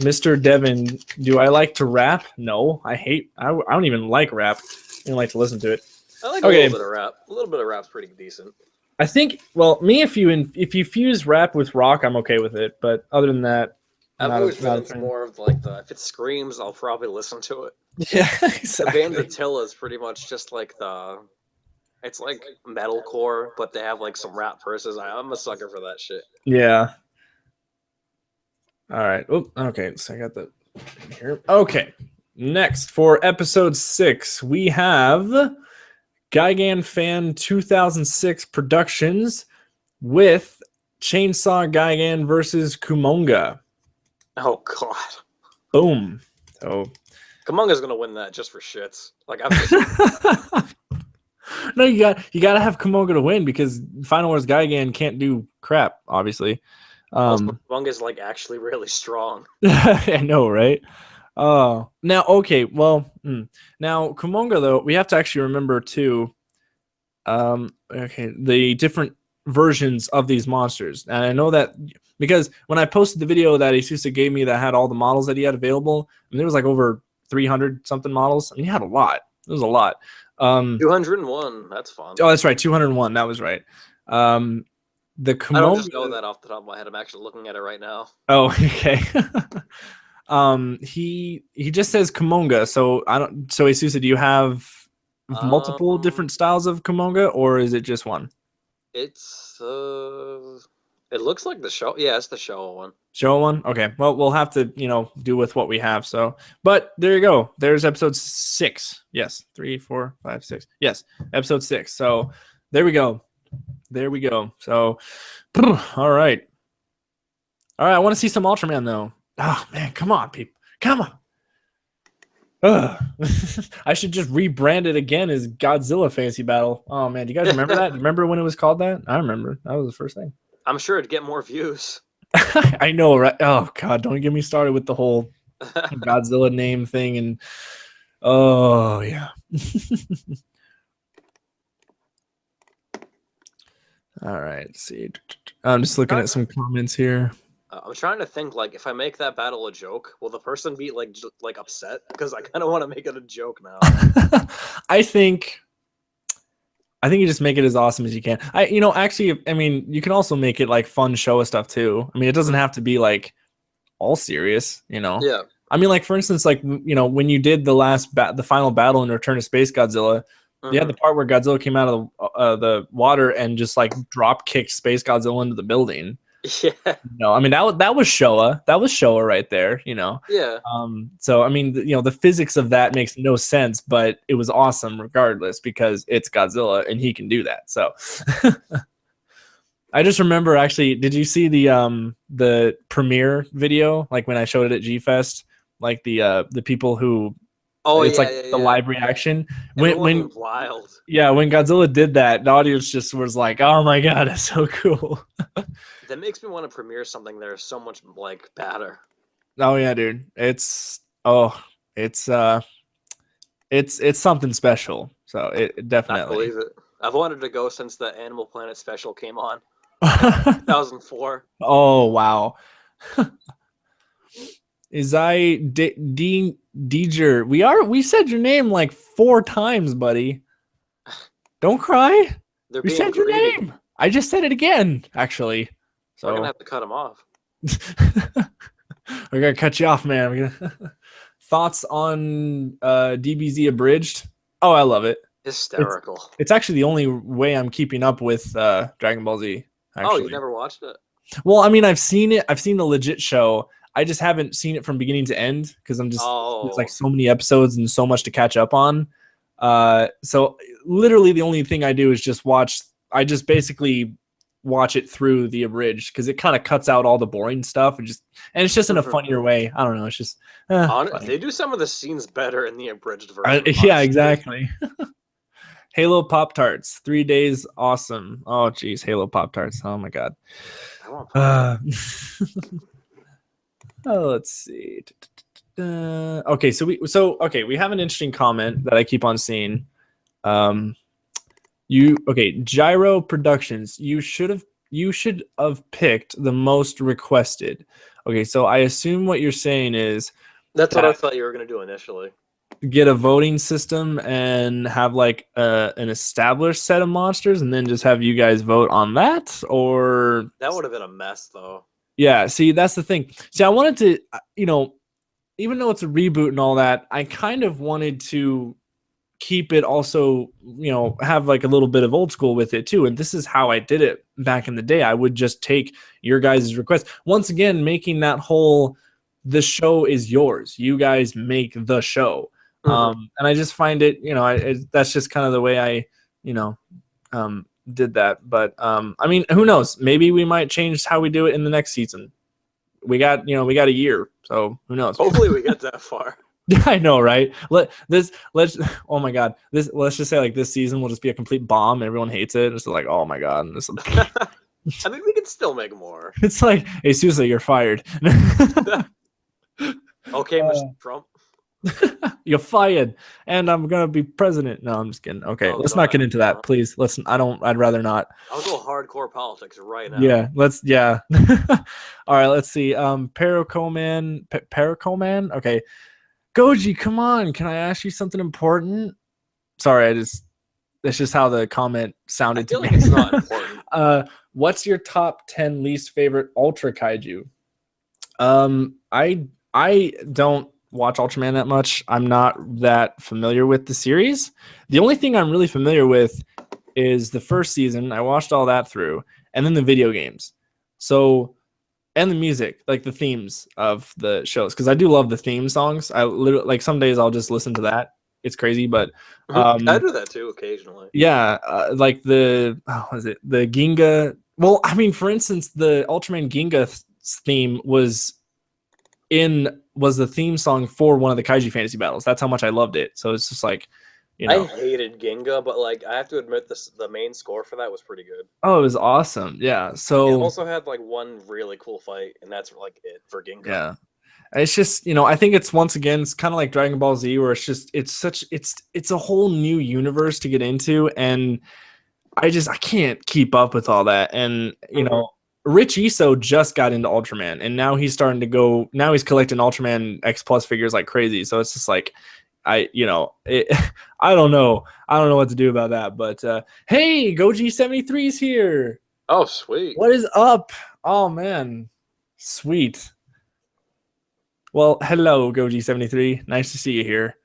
Mr. Devin, do I like to rap? No, I don't even like rap. I don't like to listen to it. I like a little bit of rap. A little bit of rap's pretty decent. I think. Well, me, if you fuse rap with rock, I'm okay with it. But other than that, I've always been more of like if it screams, I'll probably listen to it. Yeah, exactly. The band Attila is pretty much just like it's like metalcore, but they have like some rap verses. I'm a sucker for that shit. Yeah. All right. Oh, okay. So I got the here. Okay. Next for episode 6, we have Gigan Fan 2006 Productions with Chainsaw Gigan versus Kumonga. Oh God! Boom. So Kumonga's gonna win that just for shits. Like no, you gotta have Kumonga to win because Final Wars Gigan can't do crap, obviously. Kumonga's like actually really strong. I know, right? Now, okay, well, now Kumonga though, we have to actually remember too. Okay, the different versions of these monsters, and I know that because when I posted the video that Asusa gave me that had all the models that he had available, and there was like over 300 something models. I mean, he had a lot. It was a lot. 201. That's fun. Oh, that's right. 201. That was right. The Kumonga, I don't just know that off the top of my head. I'm actually looking at it right now. Oh, okay. He just says Kumonga. So I don't. So Asusa, do you have multiple different styles of Kumonga, or is it just one? It's it looks like the show. Yeah, it's the Showa one. Showa one? Okay. Well, we'll have to, do with what we have. So, but there you go. There's episode 6. Yes. 3, 4, 5, 6. Yes. Episode 6. So there we go. There we go. So, all right. All right. I want to see some Ultraman though. Oh man, come on, people. Come on. I should just rebrand it again as Godzilla Fantasy Battle. Oh man, do you guys remember that? Remember when it was called that? I remember. That was the first thing. I'm sure it'd get more views. I know, right? Oh god, don't get me started with the whole Godzilla name thing and oh yeah. All right, let's see. I'm just looking at some comments here. I'm trying to think, like, if I make that battle a joke, will the person be like upset? Because I kind of want to make it a joke now. I think you just make it as awesome as you can. Actually, I mean, you can also make it like fun Showa stuff too. I mean, it doesn't have to be like all serious, Yeah. I mean, like for instance, like when you did the final battle in Return to Space Godzilla, you had the part where Godzilla came out of the water and just like drop kicked Space Godzilla into the building. Yeah. I mean that was Showa. That was Showa right there. Yeah. So I mean, the physics of that makes no sense, but it was awesome regardless because it's Godzilla and he can do that. So I just remember actually. Did you see the premiere video? Like when I showed it at G Fest, like the people who. Oh, it's the live reaction when wild. Yeah, when Godzilla did that, the audience just was like, "Oh my god, it's so cool." That makes me want to premiere something that is so much like badder. Oh yeah, dude. It's something special. So it definitely. I believe it. I've wanted to go since the Animal Planet special came on. 2004. Oh wow. Deeger. We said your name like 4 times, buddy. Don't cry. We said your name. I just said it again, actually. So we're gonna have to cut him off. We're gonna cut you off, man. Thoughts on DBZ Abridged? Oh, I love it. Hysterical. It's actually the only way I'm keeping up with Dragon Ball Z. Oh, you Actually, never watched it? well, I mean, I've seen it. I've seen the legit show. I just haven't seen it from beginning to end because I'm just there's like Oh. so many episodes and so much to catch up on. So literally the only thing I do is just watch. I just basically watch it through the abridged because it kind of cuts out all the boring stuff and it's just in a funnier way. I don't know. It's just funny. They do some of the scenes better in the abridged version. Yeah, Honestly. exactly. Halo Pop Tarts, 3 days, awesome. Oh, geez, Halo Pop Tarts. Oh my god. I want Pop Oh, let's see. Okay, so we have an interesting comment that I keep on seeing. Gyro Productions. You should have picked the most requested. Okay, so I assume what you're saying is That's what I thought you were gonna do initially. Get a voting system and have like an established set of monsters, and then just have you guys vote on that, or that would have been a mess, though. Yeah, see, that's the thing. See, I wanted to, even though it's a reboot and all that, I kind of wanted to keep it also, have like a little bit of old school with it too. And this is how I did it back in the day. I would just take your guys' request. Once again, making that whole, the show is yours. You guys make the show. And I just find it, that's just kind of the way I, did that. But I mean, who knows? Maybe we might change how we do it in the next season. We got a year, so who knows? Hopefully we get that far. I know, right? Oh my god, let's just say like this season will just be a complete bomb. Everyone hates it. It's like, oh my god, I think we can still make more. It's like, hey, Sousa, you're fired. Okay, Mr. Trump. You're fired, and I'm gonna be president. No, I'm just kidding. Okay, let's not get into that, please. I'd rather not. I'll go hardcore politics right now. Yeah. All right, let's see. Paracoman. Okay, Goji, come on. Can I ask you something important? Sorry, that's just how the comment sounded to me. Like it's not important. What's your top 10 least favorite Ultra Kaiju? I don't watch Ultraman that much. I'm not that familiar with the series. The only thing I'm really familiar with is the first season. I watched all that through, and then the video games. So, and the music, like the themes of the shows, because I do love the theme songs. I literally, like, some days I'll just listen to that. It's crazy, but I do that too occasionally. Yeah, like the Ginga. Well, I mean, for instance, the Ultraman Ginga theme was the theme song for one of the Kaiju fantasy battles. That's how much I loved it. So it's just like, I hated Ginga, but like I have to admit the main score for that was pretty good. Oh, it was awesome. Yeah. So it also had like one really cool fight, and that's like it for Ginga. Yeah. It's just, I think it's, once again, it's kind of like Dragon Ball Z, where it's a whole new universe to get into, and I can't keep up with all that. And Rich Iso just got into Ultraman, and now he's starting to go. Now he's collecting Ultraman X Plus figures like crazy. So it's just like, I don't know what to do about that. But hey, Goji 73 is here. Oh, sweet. What is up? Oh man, sweet. Well, hello, Goji 73. Nice to see you here.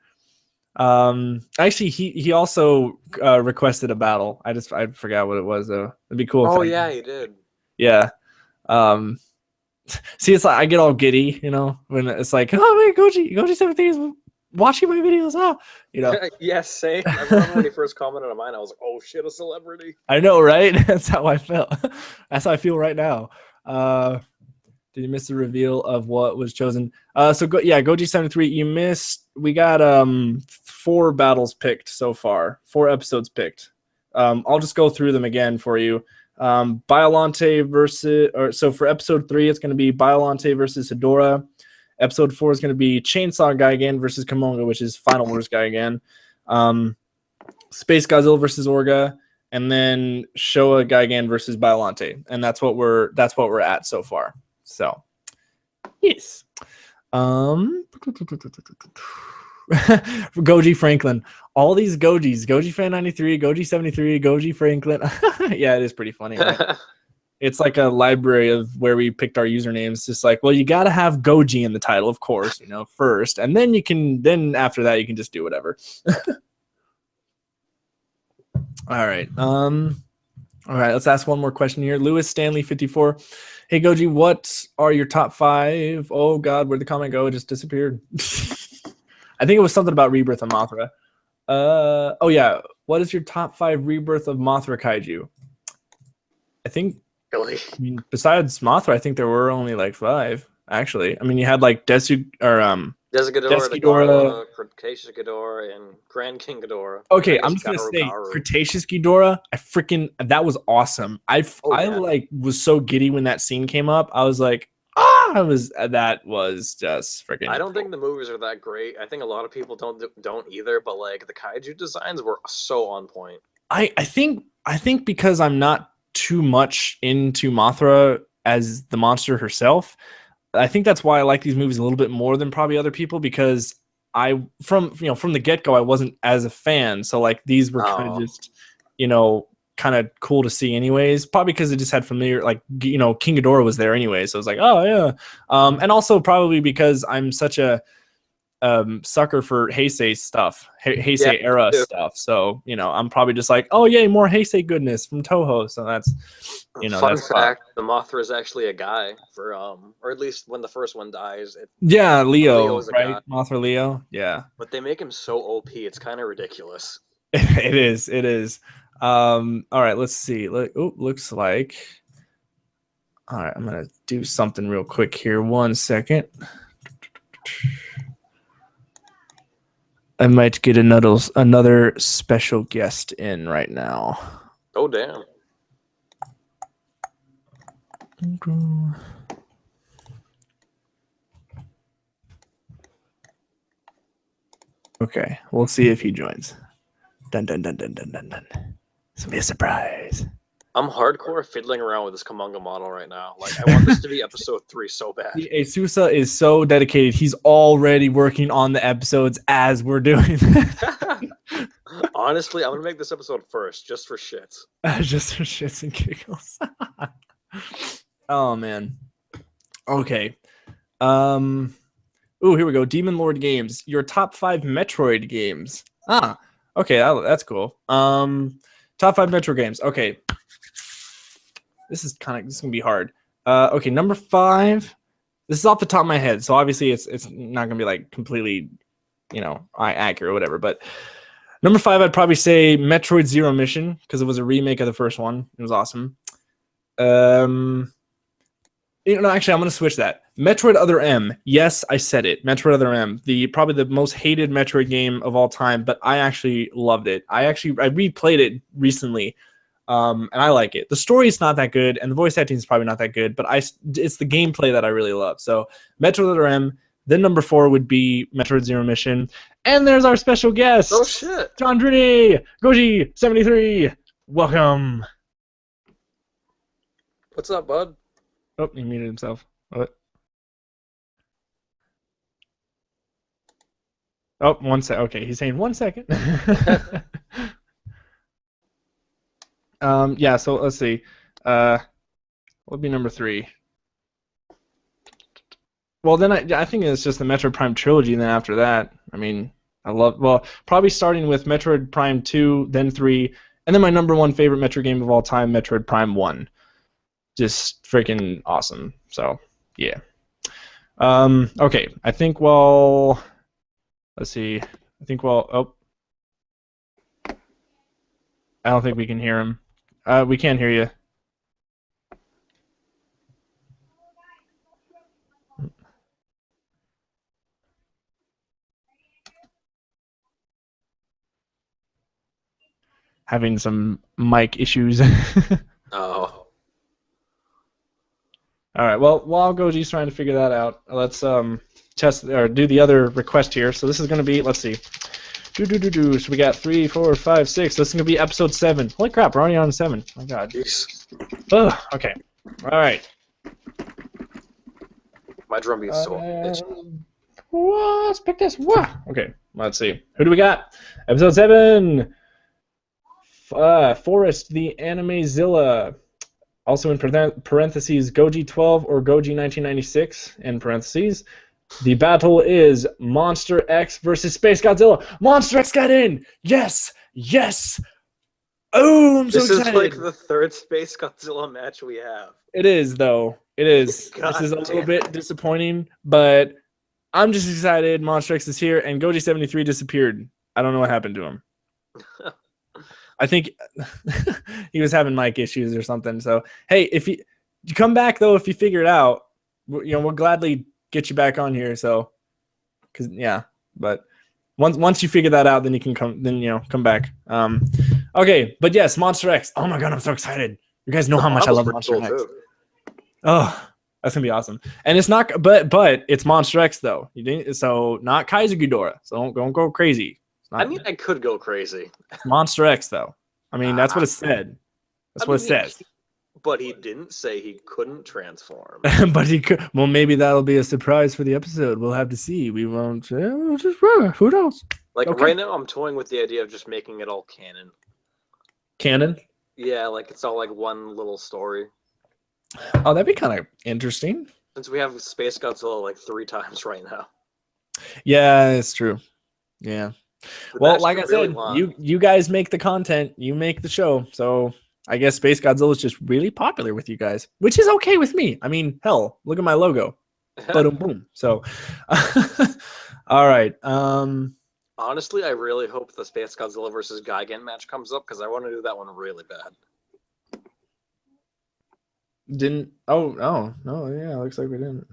Actually, he also requested a battle. I forgot what it was though. It'd be cool. Oh yeah, he did. Yeah. See, it's like I get all giddy, when it's like, oh man, Goji 73 is watching my videos. Yes, same. I remember when he first commented on mine, I was like, oh shit, a celebrity. I know, right? That's how I felt. That's how I feel right now. Did you miss the reveal of what was chosen? Goji 73, you missed. We got 4 battles picked so far, 4 episodes picked. I'll just go through them again for you. Biolante for episode 3, it's going to be Biolante versus Hedora. Episode 4 is going to be Chainsaw Gaigan versus Kamonga, which is Final Wars Gaigan. Space Godzilla versus Orga, and then Showa Gaigan versus Biolante, and that's what we're at so far. So, yes. Goji Franklin. All these Gojis. Goji Fan 93, Goji 73, Goji Franklin. Yeah, it is pretty funny. Right? It's like a library of where we picked our usernames. Just like, well, you got to have Goji in the title, of course, first. And then after that, you can just do whatever. All right. All right. Let's ask one more question here. Lewis Stanley 54. Hey Goji, what are your top 5? Oh God, where'd the comment go? It just disappeared. I think it was something about Rebirth of Mothra. Oh yeah. What is your top 5 Rebirth of Mothra kaiju? I think. Really? I mean, besides Mothra, I think there were only like 5. Actually, I mean, you had like Desu or Desghidorah, Desghidorah. Nagara, Cretaceous Ghidorah, and Grand King Ghidorah. And I Okay, I'm guess just gonna Garu say Garu. Cretaceous Ghidorah. I freaking that was awesome. Oh, I yeah. like was so giddy when that scene came up. I was like, that was just freaking. I don't cool. think the movies are that great. I think a lot of people don't either. But like the kaiju designs were so on point. I think because I'm not too much into Mothra as the monster herself, I think that's why I like these movies a little bit more than probably other people because from the get-go I wasn't as a fan, so like these were kind of just kind of cool to see anyways, probably because it just had familiar, like King Ghidorah was there anyway, so it's like, oh yeah. And also probably because I'm such a sucker for Heisei stuff, Heisei era stuff. So I'm probably just like, oh yay, more Heisei goodness from Toho. So that's Fun that's fact: the Mothra is actually a guy for or at least when the first one dies. Leo is a right? guy. Mothra Leo, yeah. But they make him so OP, it's kind of ridiculous. It is. All right, let's see. Looks like. All right, I'm gonna do something real quick here. 1 second. I might get another special guest in right now. Oh damn! Okay, we'll see if he joins. Dun dun dun dun dun dun dun. It's gonna be a surprise. I'm hardcore fiddling around with this Kamunga model right now. Like, I want this to be episode 3 so bad. Asusa is so dedicated. He's already working on the episodes as we're doing. Honestly, I'm gonna make this episode first, just for shits. Just for shits and giggles. Oh man. Okay. Ooh, here we go. Demon Lord Games. Your top 5 Metroid games. Okay, that's cool. Top 5 Metro games. Okay. This is gonna be hard. Okay, number 5. This is off the top of my head, so obviously it's not gonna be like completely, accurate or whatever. But number 5, I'd probably say Metroid Zero Mission because it was a remake of the first one. It was awesome. Actually, I'm gonna switch that. Metroid Other M. Yes, I said it. Metroid Other M. Probably the most hated Metroid game of all time, but I actually loved it. I replayed it recently. And I like it. The story is not that good, and the voice acting is probably not that good, but it's the gameplay that I really love. So Metroid Other M. Then number 4 would be Metroid Zero Mission. And there's our special guest. Oh shit! Chandrini Goji 73. Welcome. What's up, bud? Oh, he muted himself. What? Oh, 1 sec. Okay, he's saying 1 second. Yeah, so let's see. What would be number 3? Well, then I think it's just the Metroid Prime trilogy, and then after that, I mean, probably starting with Metroid Prime 2, then 3, and then my number 1 favorite Metroid game of all time, Metroid Prime 1. Just freaking awesome. So, yeah. Okay, I think, let's see. Oh. I don't think we can hear him. We can't hear you. Having some mic issues. Oh. All right. Well, while Goji's trying to figure that out, let's test or do the other request here. So this is going to be, let's see. So we got 3, 4, 5, 6. This is going to be episode 7. Holy crap, we're already on 7. Oh my god. Jeez. Ugh, okay. All right. My drum beat's so itchy. Let's pick this. Okay, let's see. Who do we got? Episode 7. Forest the Animezilla. Also in parentheses, Goji 12 or Goji 1996 in parentheses. The battle is Monster X versus Space Godzilla. Monster X got in! Yes! Yes! Oh, I'm so This is excited. like the third Space Godzilla match we have. It is, though. It is. This God is a little damn bit it. disappointing, but I'm just excited. Monster X is here, and Goji 73 disappeared. I don't know what happened to him. I think he was having mic issues or something. So, hey, if you come back though, if you figure it out, we'll gladly get you back on here. So, because yeah, but once you figure that out, then you can come. Then come back. Okay, but yes, Monster X. Oh my god, I'm so excited. You guys know The how much I model's love pretty Monster cool, X. too. Oh, that's gonna be awesome. And it's not, but it's Monster X though. You didn't, so not Kaiju Ghidorah. So don't go crazy. I mean, I could go crazy. It's Monster X though. I mean, that's what it said. That's what it says. But he didn't say he couldn't transform. But he could. Well, maybe that'll be a surprise for the episode. We'll have to see. We won't. We'll just who knows? Like Okay. right now, I'm toying with the idea of just making it all canon. Canon? Yeah, like it's all like one little story. Oh, that'd be kind of interesting. Since we have Space Godzilla like 3 times right now. Yeah, it's true. Yeah. But well, like I really said, you guys make the content, you make the show, so I guess Space Godzilla is just really popular with you guys, which is okay with me. I mean, hell, look at my logo. Boom, boom. So, all right. Honestly, I really hope the Space Godzilla versus Gigan match comes up because I want to do that one really bad. Didn't? Oh, no. Yeah, looks like we didn't.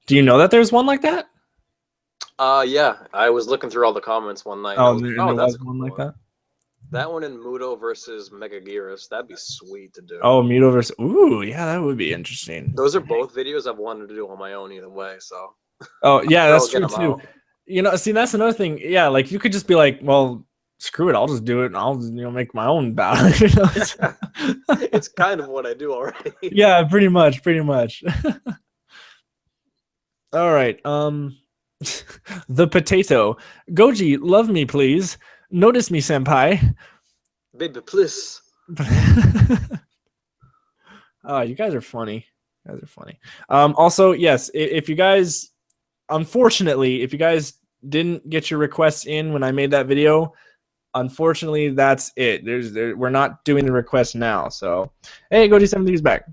Do you know that there's one like that? Yeah. I was looking through all the comments one night. Oh, there was one like that. That one in Muto versus Megaguirus. That'd be sweet to do. Oh, Muto versus. Ooh, yeah, that would be interesting. Those are both videos I've wanted to do on my own either way. So. Oh yeah, that's true too. See, that's another thing. Yeah, like you could just be like, well, screw it, I'll just do it, and I'll make my own battle. It's kind of what I do already. Yeah, pretty much. All right. The potato. Goji, love me, please. Notice me, senpai. Baby, please. Oh, you guys are funny. Also, yes, if you guys, unfortunately, if you guys didn't get your requests in when I made that video, unfortunately, that's it. We're not doing the request now. So, hey, Goji 70 is back.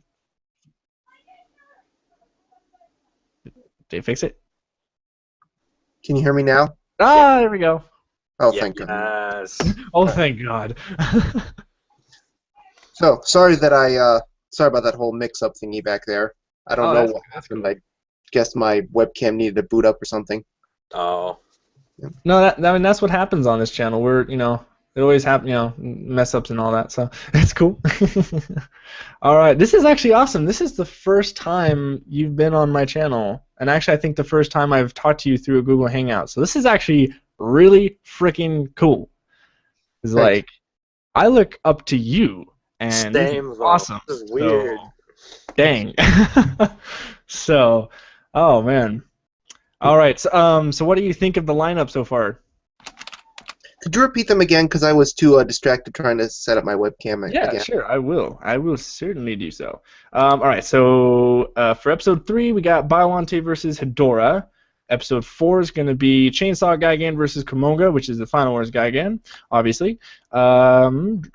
Did they fix it? Can you hear me now? Ah, there we go. Oh, thank God. Yes. Oh, thank God. So sorry about that whole mix-up thingy back there. I don't know what happened. I guess my webcam needed to boot up or something. Oh. No, that's what happens on this channel. We're it always happens, mess ups and all that. So it's cool. All right, this is actually awesome. This is the first time you've been on my channel, and actually I think the first time I've talked to you through a Google Hangout. So this is actually really freaking cool. It's like I look up to you, and this is awesome. This is weird. So, dang. So, oh man. All right. So what do you think of the lineup so far? Could you repeat them again? Because I was too distracted trying to set up my webcam again. Yeah, sure. I will. I will certainly do so. All right. So for episode 3, we got Biollante versus Hedorah. Episode 4 is going to be Chainsaw Gigan versus Kumonga, which is the Final Wars Gigan, obviously. Episode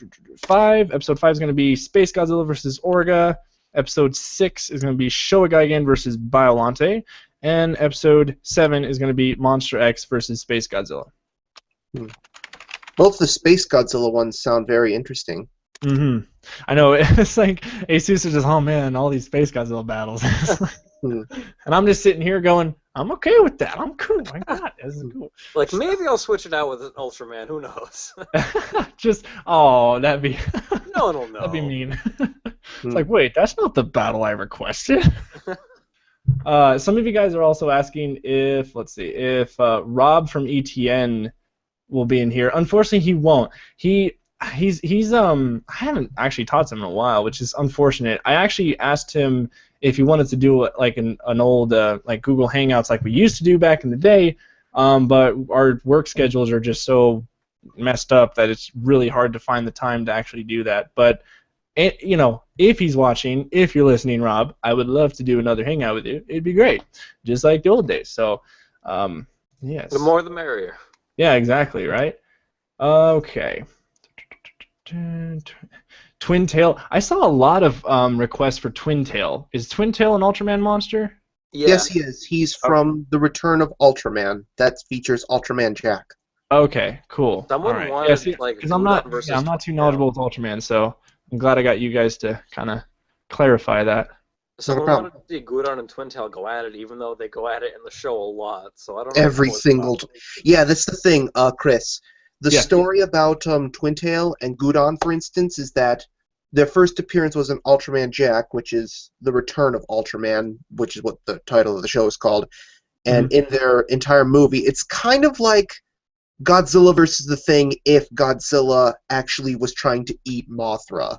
5 is going to be Space Godzilla versus Orga. Episode 6 is going to be Showa Gigan versus Biollante. And episode 7 is going to be Monster X versus Space Godzilla. Both the Space Godzilla ones sound very interesting. Mm-hmm. I know. It's like Asus is just, oh man, all these Space Godzilla battles. And I'm just sitting here going, I'm okay with that. I'm cool. My God, this is cool. Like, maybe I'll switch it out with an Ultraman. Who knows? Just, that'd be... No one will know. That'd be mean. It's like, wait, that's not the battle I requested. Some of you guys are also asking if, let's see, if Rob from ETN will be in here. Unfortunately, he won't. He's I haven't actually talked to him in a while, which is unfortunate. I actually asked him if he wanted to do like an old like Google Hangouts like we used to do back in the day, but our work schedules are just so messed up that it's really hard to find the time to actually do that. But if he's watching, if you're listening, Rob, I would love to do another hangout with you. It'd be great, just like the old days. So, yes. The more the merrier. Yeah, exactly, right? Okay. Twin Tail. I saw a lot of requests for Twin Tail. Is Twin Tail an Ultraman monster? Yeah. Yes, he is. He's from The Return of Ultraman. That features Ultraman Jack. Okay, cool. Someone All right. wanted Yeah, like because I'm not too knowledgeable with Ultraman, so I'm glad I got you guys to kind of clarify that. Someone wanted to see Gudon and Twin Tail go at it, even though they go at it in the show a lot. So I don't know. Every single. Yeah, that's the thing, Chris. The story about Twin Tail and Gudon, for instance, is that their first appearance was in Ultraman Jack, which is The Return of Ultraman, which is what the title of the show is called. And in their entire movie, it's kind of like Godzilla versus the Thing if Godzilla actually was trying to eat Mothra.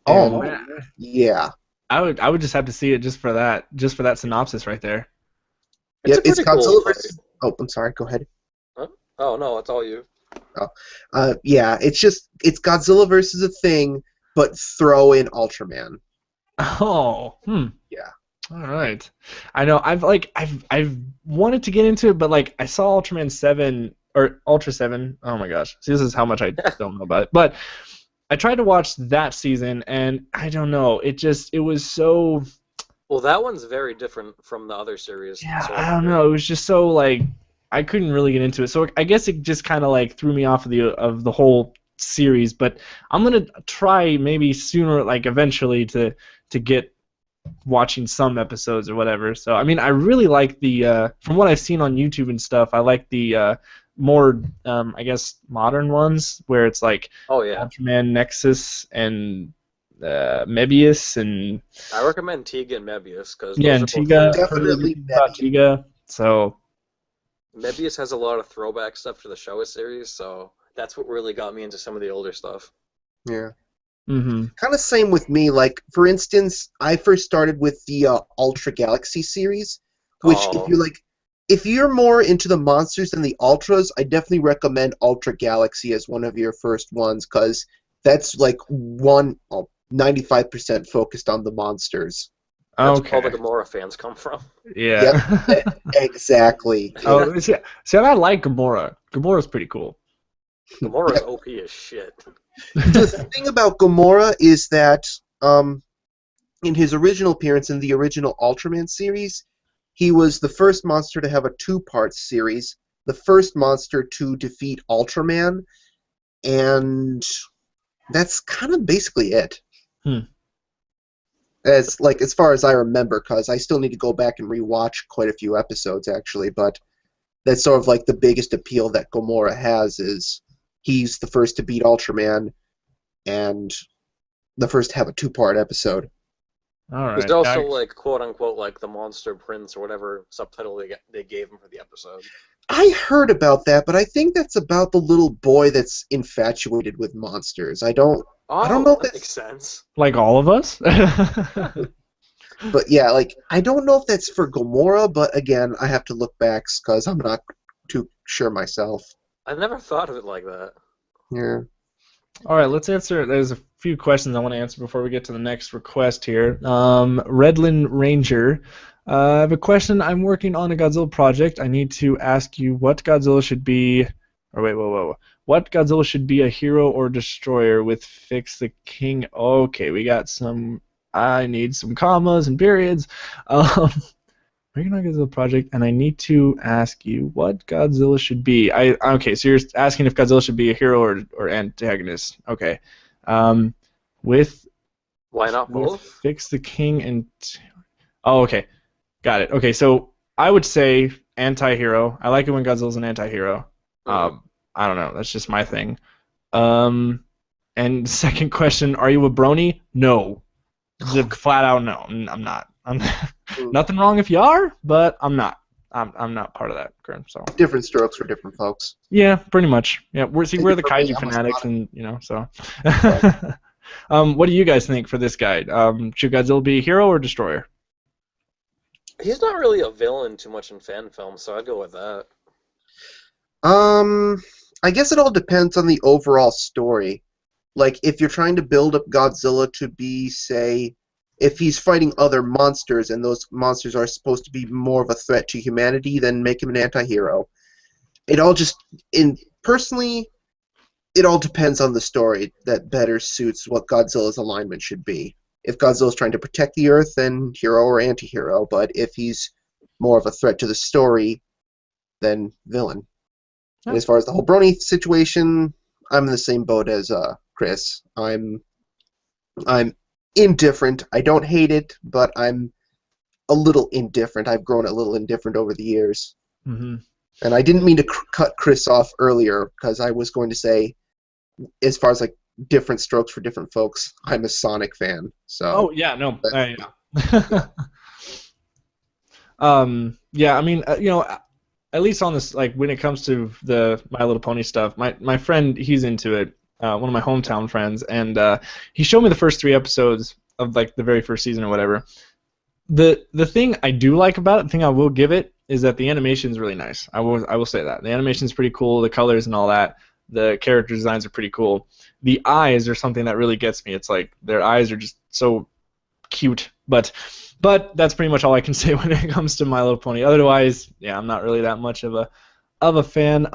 Oh man. Yeah. I would just have to see it just for that synopsis right there. It's Godzilla versus. Oh, I'm sorry. Go ahead. Huh? Oh no, it's all you. Oh, yeah. It's Godzilla versus the Thing, but throw in Ultraman. Oh, Yeah. All right. I know. I've wanted to get into it, but like I saw Ultraman 7 or Ultra 7. Oh my gosh. See, this is how much I don't know about it. But I tried to watch that season, and I don't know. It was so. Well, that one's very different from the other series. Yeah, I don't know. It was just so like I couldn't really get into it. So I guess it just kind of like threw me off of the whole series. But I'm gonna try maybe sooner, like eventually, to get watching some episodes or whatever. So I mean, I really like the from what I've seen on YouTube and stuff. I like the more I guess modern ones where it's like Ultraman Nexus and Mebius and I recommend Tiga and Mebius because and Tiga, definitely Tiga. So Mebius has a lot of throwback stuff to the Showa series, so that's what really got me into some of the older stuff. Yeah. Mm-hmm. Kind of same with me. Like, for instance, I first started with the Ultra Galaxy series, which if you're more into the monsters than the Ultras, I definitely recommend Ultra Galaxy as one of your first ones, because that's like 95% focused on the monsters. That's where all the Gamora fans come from. Yeah. Yep, exactly. Oh, see, I like Gamora. Gamora's pretty cool. Gamora's OP as shit. The thing about Gamora is that in his original appearance in the original Ultraman series, he was the first monster to have a two-part series, the first monster to defeat Ultraman, and that's kind of basically it. As far as I remember, because I still need to go back and rewatch quite a few episodes actually, but that's sort of like the biggest appeal that Gamora has is he's the first to beat Ultraman and the first to have a two-part episode. All right. He's also like quote unquote like the monster prince or whatever subtitle they gave him for the episode. I heard about that, but I think that's about the little boy that's infatuated with monsters. I don't know if that makes sense. Like all of us? But yeah, like I don't know if that's for Gamora, but again, I have to look back because I'm not too sure myself. I've never thought of it like that. Yeah. All right, let's answer. There's a few questions I want to answer before we get to the next request here. Redland Ranger, I have a question. I'm working on a Godzilla project. I need to ask you what Godzilla should be. Or wait, whoa. What Godzilla should be, a hero or destroyer with Fix the King? Okay, we got some. I need some commas and periods. Working on a Godzilla project, and I need to ask you what Godzilla should be. Okay, so you're asking if Godzilla should be a hero or antagonist. Okay. With why not both? Fix the King and okay, got it. Okay, so I would say anti-hero. I like it when Godzilla's an anti-hero. I don't know. That's just my thing. And second question: are you a brony? No. Flat out no. I'm not. Nothing wrong if you are, but I'm not. I'm not part of that group. So different strokes for different folks. Yeah, pretty much. Yeah, we're the Kaiju fanatics, and so. What do you guys think for this guy? Should Godzilla be a hero or destroyer? He's not really a villain too much in fan films, so I'd go with that. I guess it all depends on the overall story. Like, if you're trying to build up Godzilla to be, say, if he's fighting other monsters and those monsters are supposed to be more of a threat to humanity, then make him an anti-hero. It all just, personally, it all depends on the story that better suits what Godzilla's alignment should be. If Godzilla's trying to protect the Earth, then hero or anti-hero. But if he's more of a threat to the story, then villain. And as far as the whole Brony situation, I'm in the same boat as Chris. I'm indifferent. I don't hate it, but I'm a little indifferent. I've grown a little indifferent over the years. Mm-hmm. And I didn't mean to cut Chris off earlier because I was going to say, as far as like different strokes for different folks, I'm a Sonic fan. So. Oh yeah, no. Yeah, I mean, at least on this, like when it comes to the My Little Pony stuff, my friend, he's into it. One of my hometown friends, and he showed me the first 3 episodes of like the very first season or whatever. The thing I do like about it, the thing I will give it, is that the animation is really nice. I will say that the animation is pretty cool, the colors and all that. The character designs are pretty cool. The eyes are something that really gets me. It's like their eyes are just so cute, but that's pretty much all I can say when it comes to My Little Pony. Otherwise, yeah, I'm not really that much of a fan.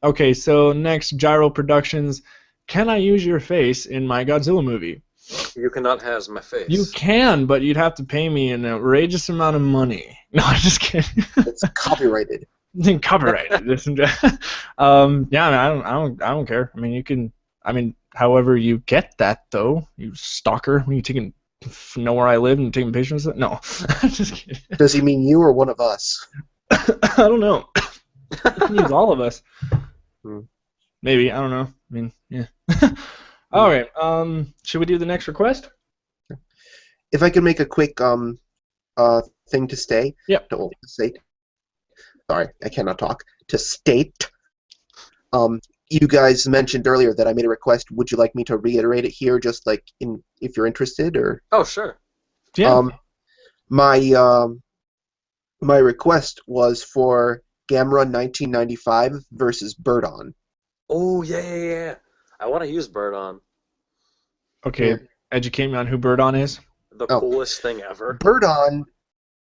Okay, so next, Gyro Productions. Can I use your face in my Godzilla movie? You cannot have my face. You can, but you'd have to pay me an outrageous amount of money. No, I'm just kidding. It's copyrighted. Copyrighted. Yeah, I don't care. I mean, you can. I mean, however you get that though, you stalker. When you know where I live and taking pictures of it? No, just kidding. Does he mean you or one of us? I don't know. He means all of us. Maybe, I don't know. I mean, yeah. All right. Should we do the next request? If I could make a quick thing to stay. Yep. To state. Sorry, I cannot talk. To state. You guys mentioned earlier that I made a request. Would you like me to reiterate it here, just like if you're interested, or? Oh, sure. Yeah. My request was for Gamera 1995 versus Birdon. Oh yeah. I want to use Birdon. Okay, yeah. Educate me on who Birdon is. The coolest thing ever. Birdon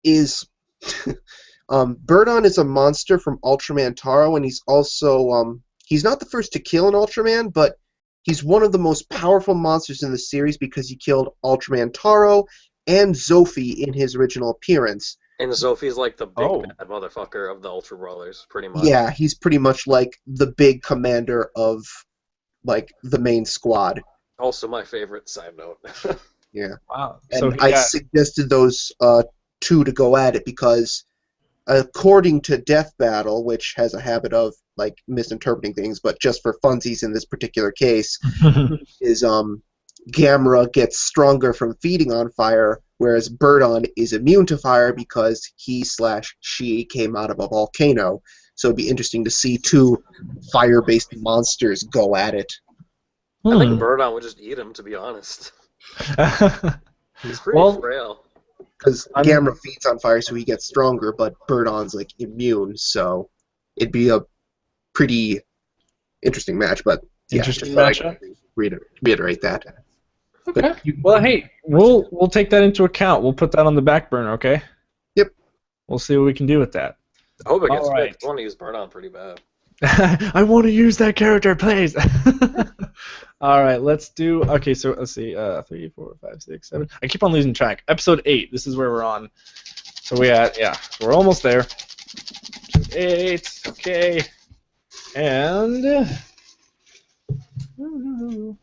is Birdon is a monster from Ultraman Taro, and he's also he's not the first to kill an Ultraman, but he's one of the most powerful monsters in the series because he killed Ultraman Taro and Zophie in his original appearance. And Zophie's like the big bad motherfucker of the Ultra Brothers, pretty much. Yeah, he's pretty much like the big commander of like the main squad. Also my favorite, side note. Yeah. Wow. And So I suggested those two to go at it because according to Death Battle, which has a habit of like misinterpreting things, but just for funsies in this particular case, is Gamera gets stronger from feeding on fire, whereas Birdon is immune to fire because he/she came out of a volcano. So it'd be interesting to see 2 fire-based monsters go at it. I think Birdon would just eat him, to be honest. He's pretty frail. Because Gamera feeds on fire, so he gets stronger, but Birdon's like immune, so it'd be a pretty interesting match. But yeah, interesting matchup. Reiterate that. Okay. Well, hey, we'll take that into account. We'll put that on the back burner, okay? Yep. We'll see what we can do with that. I hope it gets fixed. I want to use Birdon pretty bad. I want to use that character, please. All right, let's do. Okay, so let's see. 3, 4, 5, 6, 7. I keep on losing track. Episode 8. This is where we're on. So we're almost there. Episode 8. Okay. And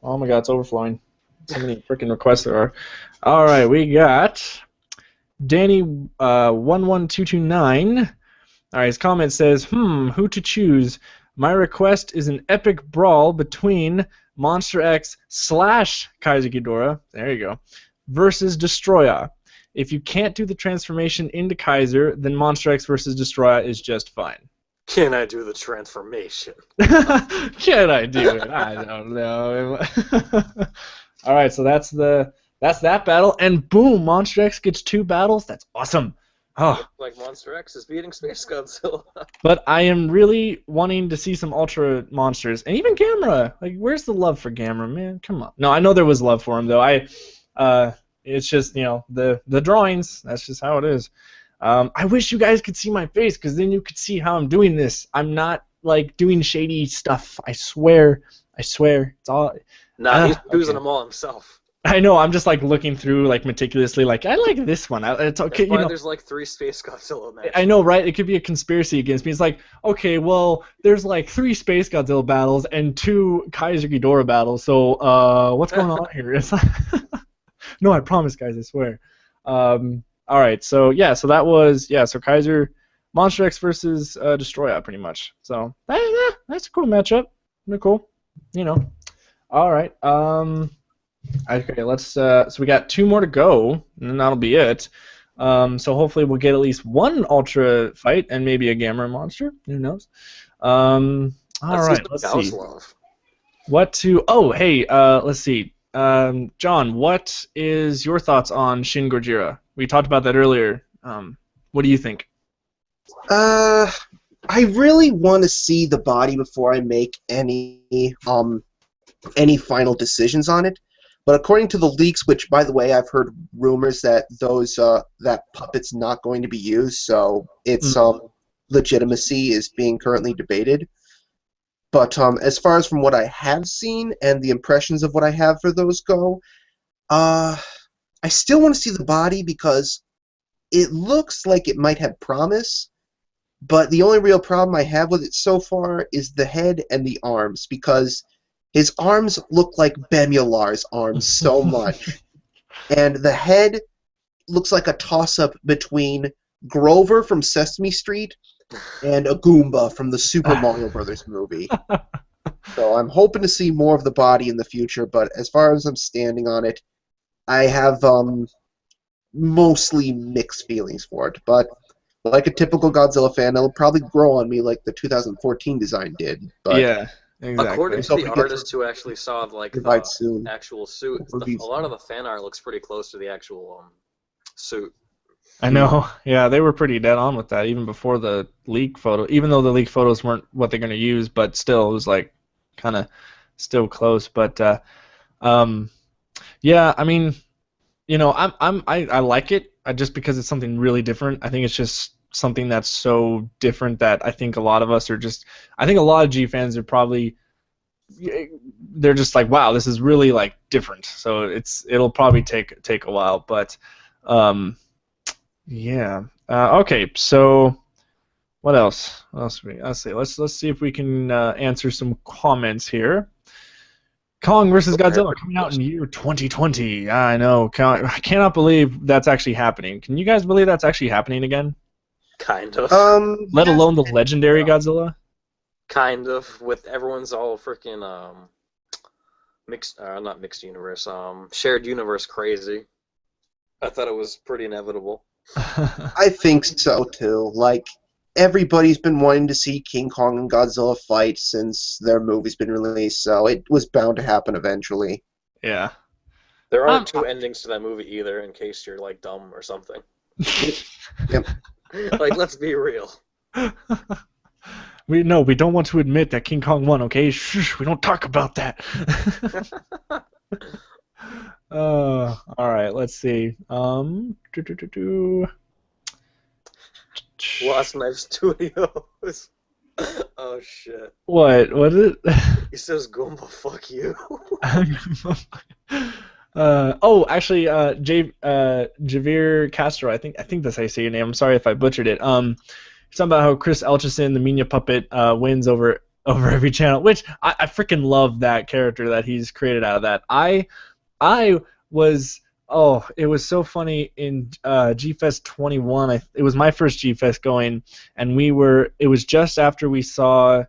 oh my God, it's overflowing. So many freaking requests there are. All right, we got Danny 11229. All right, his comment says, who to choose? My request is an epic brawl between Monster X / Kaiju Ghidorah, there you go, versus Destroya. If you can't do the transformation into Kaiser, then Monster X versus Destroya is just fine. Can I do the transformation? Can I do it? I don't know. All right, so that's that battle, and boom, Monster X gets 2 battles. That's awesome. Oh. Like Monster X is beating Space Godzilla. But I am really wanting to see some Ultra monsters, and even Gamera. Like, where's the love for Gamera, man? Come on. No, I know there was love for him though. It's just the drawings. That's just how it is. I wish you guys could see my face, because then you could see how I'm doing this. I'm not like doing shady stuff. I swear, I swear, it's all. Nah, he's choosing Okay. them all himself. I know. I'm just like looking through like meticulously. Like I like this one. It's okay. That's why there's like 3 Space Godzilla matches. I know, right? It could be a conspiracy against me. It's like, okay, well, there's like 3 Space Godzilla battles and 2 Kaiser Ghidorah battles. So, what's going on here? It's like, no, I promise, guys. I swear. All right. So yeah. So that was So Kaiser, Monster X versus Destroya, pretty much. So that's a cool matchup. They're cool. All right. Okay. Let's. So we got 2 more to go, and then that'll be it. So hopefully we'll get at least 1 Ultra fight and maybe a Gamma Monster. Who knows? All right. Let's see. What to? Oh, hey. Let's see. John, what is your thoughts on Shin Gojira? We talked about that earlier. What do you think? I really want to see the body before I make any final decisions on it. But according to the leaks, which, by the way, I've heard rumors that that puppet's not going to be used, so its legitimacy is being currently debated. But as far as from what I have seen and the impressions of what I have for those go, I still want to see the body because it looks like it might have promise, but the only real problem I have with it so far is the head and the arms, because his arms look like Bemular's arms so much. And the head looks like a toss-up between Grover from Sesame Street and a Goomba from the Super Mario Brothers movie. So I'm hoping to see more of the body in the future, but as far as I'm standing on it, I have mostly mixed feelings for it. But like a typical Godzilla fan, it'll probably grow on me like the 2014 design did. But yeah. Exactly. According to the artist who actually saw like the actual suit, a lot of the fan art looks pretty close to the actual suit. I know. Yeah, they were pretty dead on with that even before the leak photo. Even though the leak photos weren't what they're going to use, but still, it was like kind of still close. But yeah, I mean, I like it just because it's something really different. I think it's just something that's so different that I think a lot of us are just. I think a lot of G fans are probably. They're just like, wow, this is really like different. So it'll probably take a while, but yeah. Okay, so what else? Let's see. Let's see if we can answer some comments here. Kong versus Godzilla coming out in year 2020. I know. I cannot believe that's actually happening. Can you guys believe that's actually happening again? Kind of. Let alone the legendary Godzilla. Kind of. With everyone's all freaking not mixed universe. Shared universe crazy. I thought it was pretty inevitable. I think so too. Like, everybody's been wanting to see King Kong and Godzilla fight since their movie's been released, so it was bound to happen eventually. Yeah. There aren't 2 endings to that movie either, in case you're like dumb or something. Yep. Like, let's be real. We don't want to admit that King Kong won, okay? Shh, we don't talk about that. All right, let's see. Lost Knife Studios. Oh shit. What? What is it? He says Goomba, fuck you. Actually, Javier Castro, I think that's how you say your name. I'm sorry if I butchered it. Something about how Chris Elchison, the Minya puppet, wins over every channel, which I freaking love that character that he's created out of that. It was so funny in G-Fest 21. It was my first G-Fest going, and it was just after we saw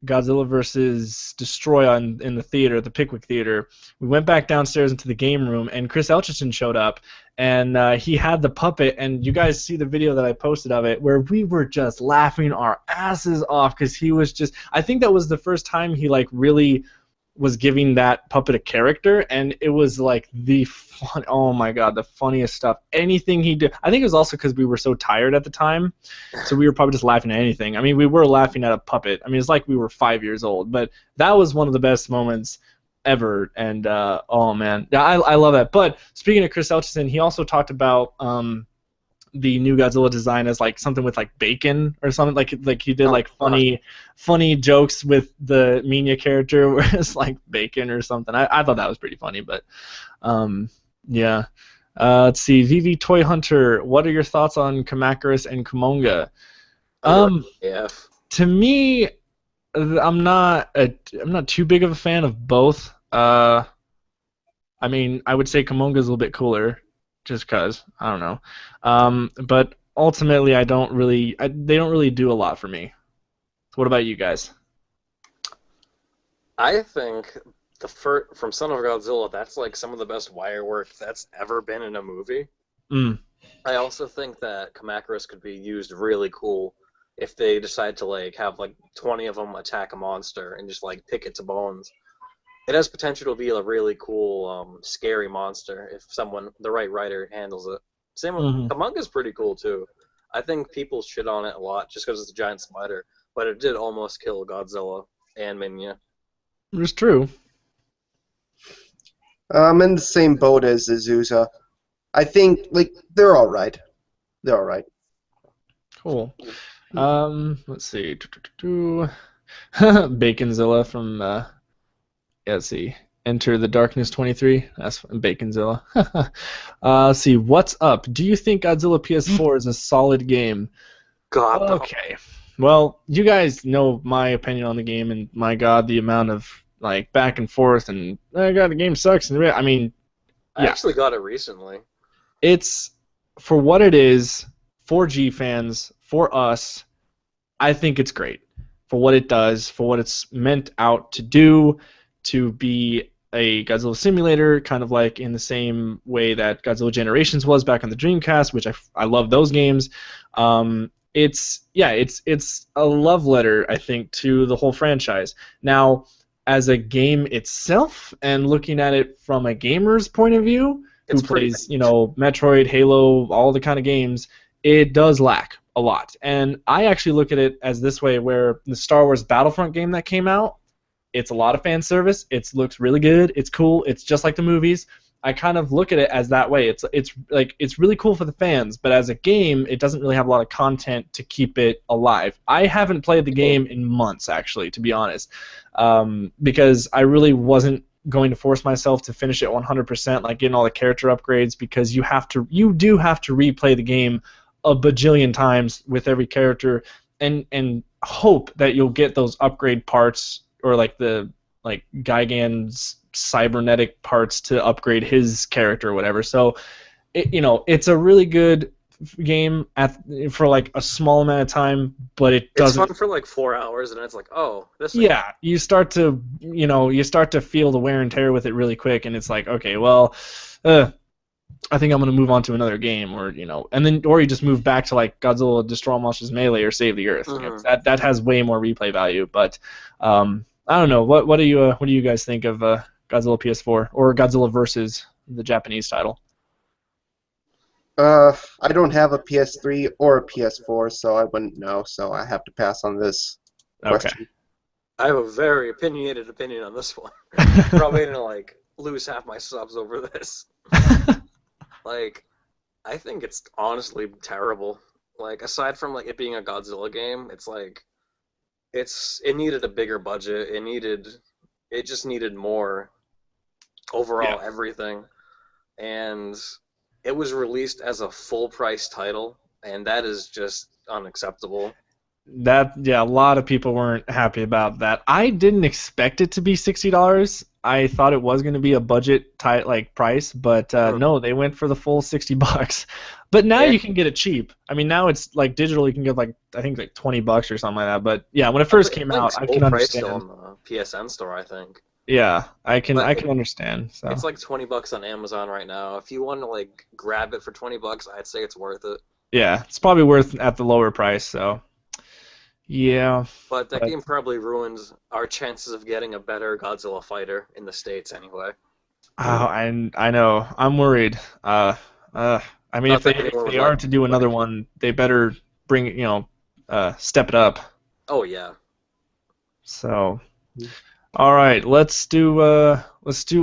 Godzilla vs. Destroya in the theater, the Pickwick Theater. We went back downstairs into the game room, and Chris Elchison showed up, and he had the puppet, and you guys see the video that I posted of it, where we were just laughing our asses off, because he was just, I think that was the first time he like really was giving that puppet a character, and it was like oh my god, the funniest stuff. Anything he did, I think it was also because we were so tired at the time, so we were probably just laughing at anything. I mean, we were laughing at a puppet. I mean, it's like we were 5 years old, but that was one of the best moments ever, and oh man, I love that. But speaking of Chris Elchison, he also talked about the new Godzilla design as like something with like bacon or something, like he did like funny jokes with the Minya character where it's like bacon or something. I thought that was pretty funny, but yeah. Let's see, VV Toy Hunter, what are your thoughts on Kamacuras and Kumonga? Yeah. To me, I'm not too big of a fan of both. I mean, I would say Kumonga's a little bit cooler, just cause I don't know. But ultimately, they don't really do a lot for me. So what about you guys? I think the from Son of Godzilla, that's like some of the best wire work that's ever been in a movie. Mm. I also think that Kamacuras could be used really cool if they decide to like have like 20 of them attack a monster and just like pick it to bones. It has potential to be a really cool, scary monster if the right writer handles it. Same with Kumonga's pretty cool too. I think people shit on it a lot just because it's a giant spider, but it did almost kill Godzilla and Minya. It's true. I'm in the same boat as Azusa. I think like they're all right. They're all right. Cool. Let's see. Baconzilla from let's see. Enter the Darkness 23. That's Baconzilla. Let's see. What's up? Do you think Godzilla PS4 is a solid game? God. Okay. Well, you guys know my opinion on the game, and my God, the amount of like back and forth, and God, the game sucks. And I mean, I actually got it recently. It's for what it is. 4G fans, for us, I think it's great for what it does, for what it's meant out to do, to be a Godzilla simulator, kind of like in the same way that Godzilla Generations was back on the Dreamcast, which I love those games. It's a love letter, I think, to the whole franchise. Now, as a game itself, and looking at it from a gamer's point of view, who plays, Metroid, Halo, all the kind of games, it does lack a lot. And I actually look at it as this way, where the Star Wars Battlefront game that came out, it's a lot of fan service. It looks really good. It's cool. It's just like the movies. I kind of look at it as that way. It's really cool for the fans, but as a game, it doesn't really have a lot of content to keep it alive. I haven't played the game in months, actually, to be honest, because I really wasn't going to force myself to finish it 100%, like getting all the character upgrades, because you do have to replay the game a bajillion times with every character, and hope that you'll get those upgrade parts, or like the Gigan's cybernetic parts to upgrade his character or whatever. So it's a really good game for like a small amount of time, but it doesn't. It's fun for like 4 hours, and it's like, oh, this. Yeah, you start to feel the wear and tear with it really quick, and it's like, okay, well, I think I'm gonna move on to another game, or you just move back to like Godzilla Destroy All Monsters Melee or Save the Earth. That has way more replay value. But I don't know. What do you guys think of Godzilla PS4 or Godzilla versus the Japanese title? I don't have a PS3 or a PS4, so I wouldn't know. So I have to pass on this question. Okay. I have a very opinionated opinion on this one. Probably gonna like lose half my subs over this. Like, I think it's honestly terrible. Like, aside from like it being a Godzilla game, it's like it needed a bigger budget. It just needed more overall everything. And it was released as a full price title, and that is just unacceptable. A lot of people weren't happy about that. I didn't expect it to be $60. I thought it was going to be a budget price, but no, they went for the full $60. But now you can get it cheap. I mean, now it's like digital. You can get I think $20 or something like that. But yeah, when it first came out, I can understand. On the PSN store, I think. Yeah, I can understand. So. It's like $20 on Amazon right now. If you want to like grab it for $20, I'd say it's worth it. Yeah, it's probably worth at the lower price. So. Yeah. But that game probably ruins our chances of getting a better Godzilla fighter in the States anyway. Oh, I know. I'm worried. I mean, if they are to do another one, they better step it up. Oh, yeah. So, All right, let's do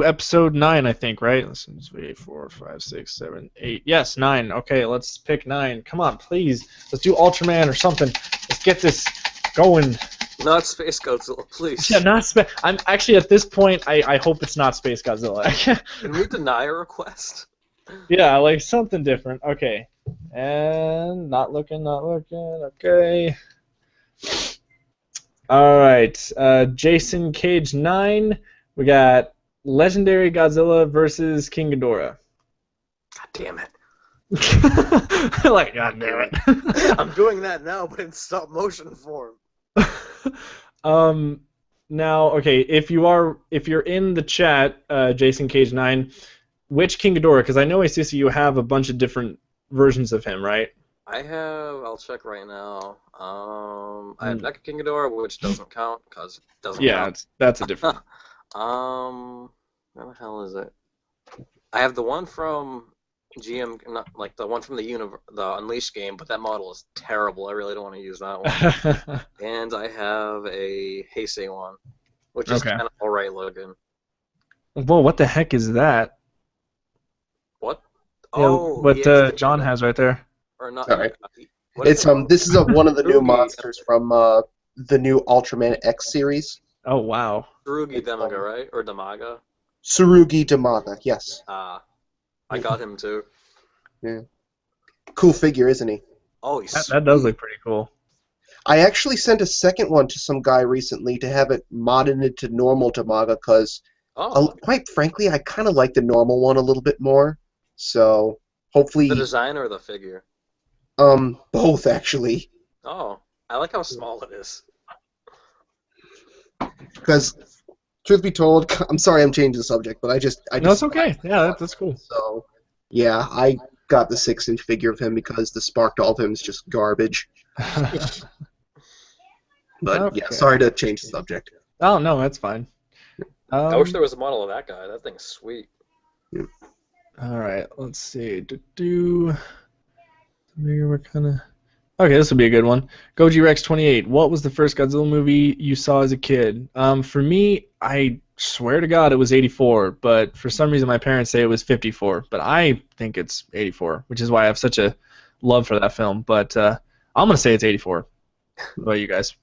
episode 9, I think, right? Let's see, 3, 4, 5, 6, 7, 8. Yes, 9. Okay, let's pick 9. Come on, please. Let's do Ultraman or something. Let's get this going. Not Space Godzilla, please. Yeah, not I'm actually at this point. I hope it's not Space Godzilla. Can we deny a request? Yeah, like something different. Okay, and not looking, not looking. Okay. All right, Jason Cage 9. We got Legendary Godzilla versus King Ghidorah. God damn it. Like, God damn it. I'm doing that now, but in stop motion form. Now, okay, if you're in the chat, Jason Cage 9, which King Ghidorah? Because I know, Asusi, you have a bunch of different versions of him, right? I'll check right now. I have Mecha King Ghidorah, which doesn't count, because it doesn't count. Yeah, that's a different. Where the hell is it? I have the one from GM, not like the one from the Unleashed game, but that model is terrible. I really don't want to use that one. And I have a Heisei one, which is kind of alright looking. Whoa, what the heck is that? What? Yeah, what John has right there. Or not? Sorry. It's This is one of the new monsters from the new Ultraman X series. Oh wow. Tsurugi Demaga, right? Or Damaga? Tsurugi Demaga, yes. I got him too. Yeah. Cool figure, isn't he? Oh, he's that does look pretty cool. I actually sent a second one to some guy recently to have it modded into normal Demaga because, quite frankly, I kind of like the normal one a little bit more. So hopefully. The design or the figure? Both actually. Oh, I like how small it is. Because, truth be told, I'm sorry I'm changing the subject, but I just no, it's okay. Yeah, that's cool. So, yeah, I got the 6-inch figure of him because the Spark Doll of him is just garbage. But yeah, sorry to change the subject. Oh no, that's fine. I wish there was a model of that guy. That thing's sweet. Yeah. All right, let's see. We're kind of okay. This will be a good one. Goji Rex 28. What was the first Godzilla movie you saw as a kid? For me, I swear to God it was 84, but for some reason my parents say it was 54, but I think it's 84, which is why I have such a love for that film. But I'm gonna say it's 84. What about you guys?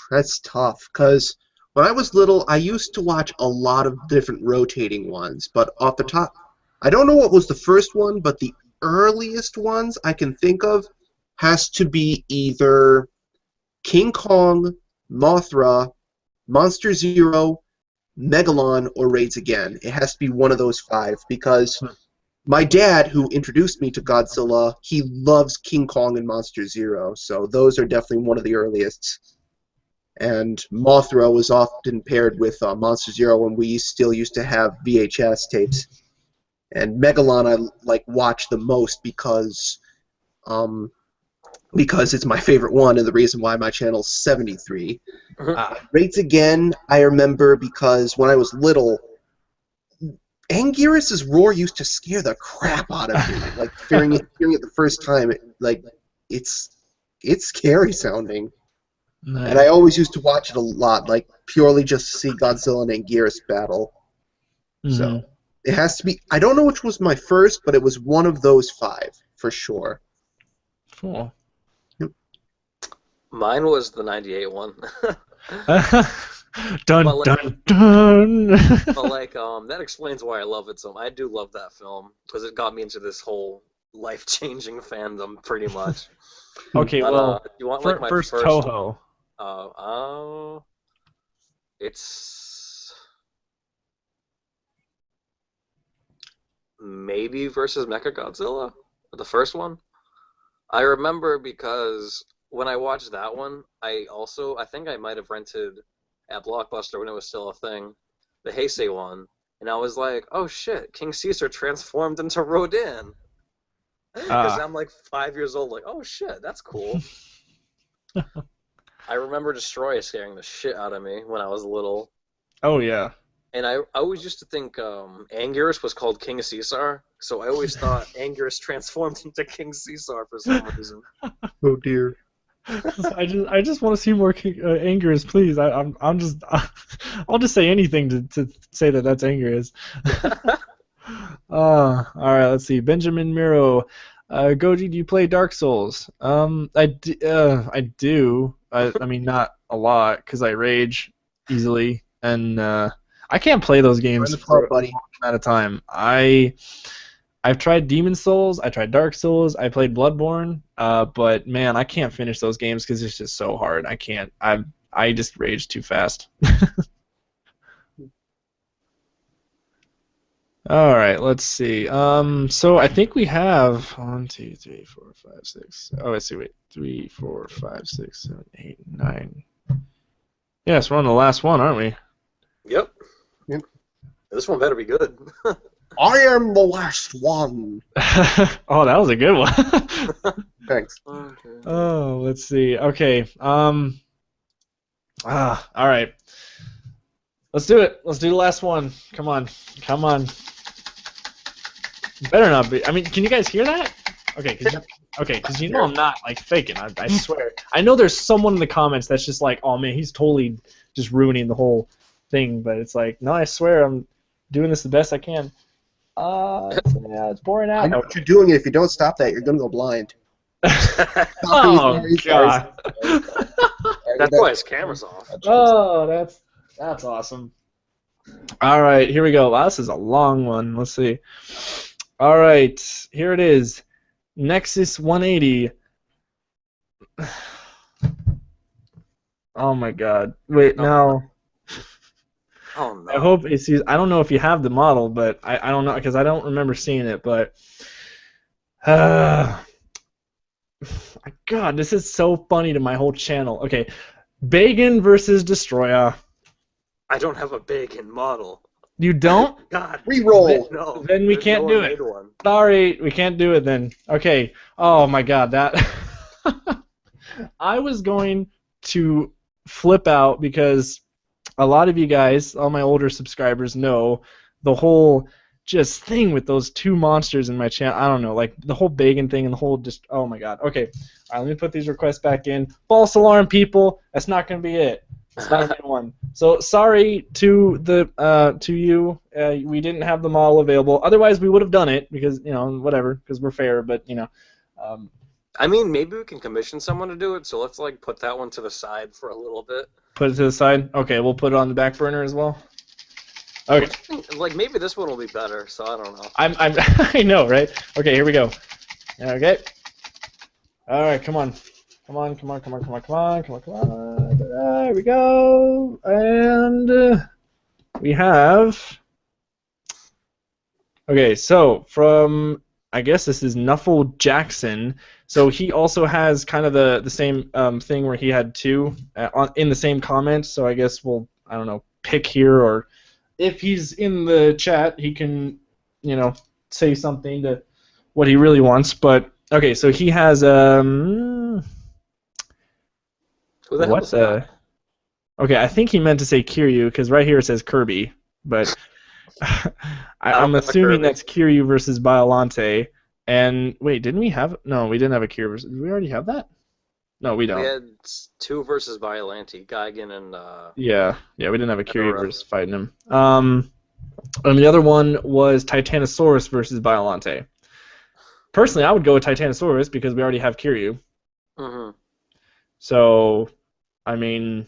That's tough, because when I was little, I used to watch a lot of different rotating ones, but off the top, I don't know what was the first one, but the earliest ones I can think of has to be either King Kong, Mothra, Monster Zero, Megalon, or Raids Again. It has to be one of those 5, because my dad, who introduced me to Godzilla, he loves King Kong and Monster Zero, so those are definitely one of the earliest. And Mothra was often paired with Monster Zero when we still used to have VHS tapes. And Megalon I watch the most because it's my favorite one and the reason why my channel's 73. Raids Again I remember because when I was little, Anguirus's roar used to scare the crap out of me. Like hearing it the first time, it's scary sounding. Nice. And I always used to watch it a lot, purely just to see Godzilla and Anguirus battle. Mm-hmm. So it has to be. I don't know which was my first, but it was one of those 5 for sure. Cool. Yep. Mine was the '98 one. Dun dun dun. But that explains why I love it so much. I do love that film because it got me into this whole life-changing fandom, pretty much. Okay, but, well, you want my first Toho. It's maybe versus Mechagodzilla, the first one. I remember because when I watched that one, I think I might have rented at Blockbuster when it was still a thing, the Heisei one, and I was like, oh shit, King Caesar transformed into Rodin. Because I'm 5 years old, oh shit, that's cool. I remember Destroyer scaring the shit out of me when I was little. Oh yeah. And I always used to think Anguirus was called King Caesar, so I always thought Anguirus transformed into King Caesar for some reason. Oh dear. I just want to see more Angers, please. I'm just I'll just say anything to say that that's Angers. All right, let's see. Benjamin Miro, Goji, do you play Dark Souls? I do. I mean, not a lot because I rage easily, and I can't play those games Join the for club, buddy. a long amount of time. I've tried Demon Souls, I tried Dark Souls, I played Bloodborne, but man, I can't finish those games because it's just so hard. I can't. I just rage too fast. All right, let's see. So I think we have 1, 2, 3, 4, 5, 6. Oh, let's see. Wait, 3, 4, 5, 6, 7, 8, 9. Yes, we're on the last one, aren't we? Yep. Yep. This one better be good. I am the last one. Oh, that was a good one. Thanks. Okay. Oh, let's see. Okay. All right. Let's do it. Let's do the last one. Come on. Come on. Better not be. I mean, can you guys hear that? Okay. Because you know I'm not like faking. I swear. I know there's someone in the comments that's just like, oh man, he's totally just ruining the whole thing. But it's like, no, I swear I'm doing this the best I can. Yeah, it's boring out. I know what you're doing. If you don't stop that, you're gonna go blind. Oh God. That's why his camera's off. Oh, that's awesome. All right, here we go. Wow, this is a long one. Let's see. All right, here it is. Nexus 180. Oh my God. Wait, no. Oh no. I hope it's. I don't know if you have the model, but I don't know because I don't remember seeing it. But God, this is so funny to my whole channel. Okay, Bagan versus Destroyer. I don't have a bacon model. You don't? God. Reroll. No. Then we there's can't no do one it. made one. Sorry, we can't do it then. Okay. Oh my God, that. I was going to flip out because a lot of you guys, all my older subscribers, know the whole just thing with those two monsters in my channel. I don't know, like the whole Bagan thing and the whole just. Oh my God. Okay. All right, let me put these requests back in. False alarm, people. That's not going to be it. It's not a good one. So sorry to you. We didn't have the model available. Otherwise, we would have done it because whatever, because we're fair. But I mean, maybe we can commission someone to do it. So let's like put that one to the side for a little bit. Put it to the side. Okay, we'll put it on the back burner as well. Okay. Like maybe this one will be better. So I don't know. I know, right? Okay, here we go. Okay. All right, come on. Come on. There we go. And we have. Okay, so from, I guess this is Nuffle Jackson. So he also has kind of the same thing where he had two in the same comment. So I guess we'll, I don't know, pick here, or if he's in the chat, he can, say something to what he really wants. But okay, so he has what the? Okay, I think he meant to say Kiryu because right here it says Kirby, but I'm assuming that's Kiryu versus Biolante. And wait, didn't we have? No, we didn't have a Kiryu versus. Did we already have that? No, we don't. We had 2 versus Violante, Geigen and. Yeah, we didn't have a Kiryu versus fighting him. And the other one was Titanosaurus versus Biolante. Personally, I would go with Titanosaurus because we already have Kiryu. Mm-hmm. So, I mean,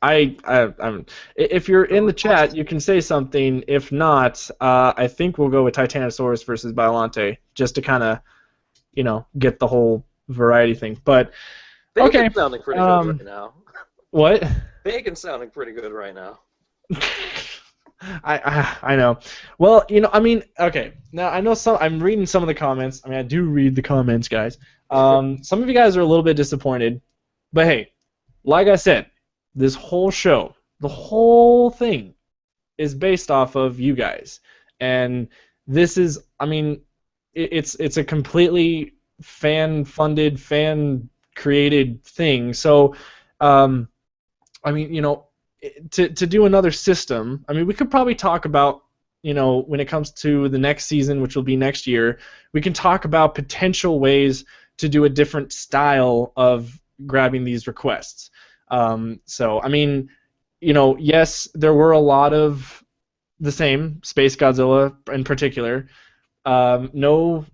I'm if you're in the chat, you can say something. If not, I think we'll go with Titanosaurus versus Biolante just to kind of, get the whole variety thing. But okay, Bacon's sounding pretty good right now. What? Bacon's sounding pretty good right now. I know. Well, I mean, okay. Now I know I'm reading some of the comments. I mean, I do read the comments, guys. Some of you guys are a little bit disappointed, but hey, like I said, this whole show, the whole thing, is based off of you guys, and this is, I mean, it's a completely fan-funded, fan-created thing. So, I mean, to do another system, I mean, we could probably talk about, when it comes to the next season, which will be next year, we can talk about potential ways to do a different style of grabbing these requests. So I mean, yes, there were a lot of the same Space Godzilla in particular. No,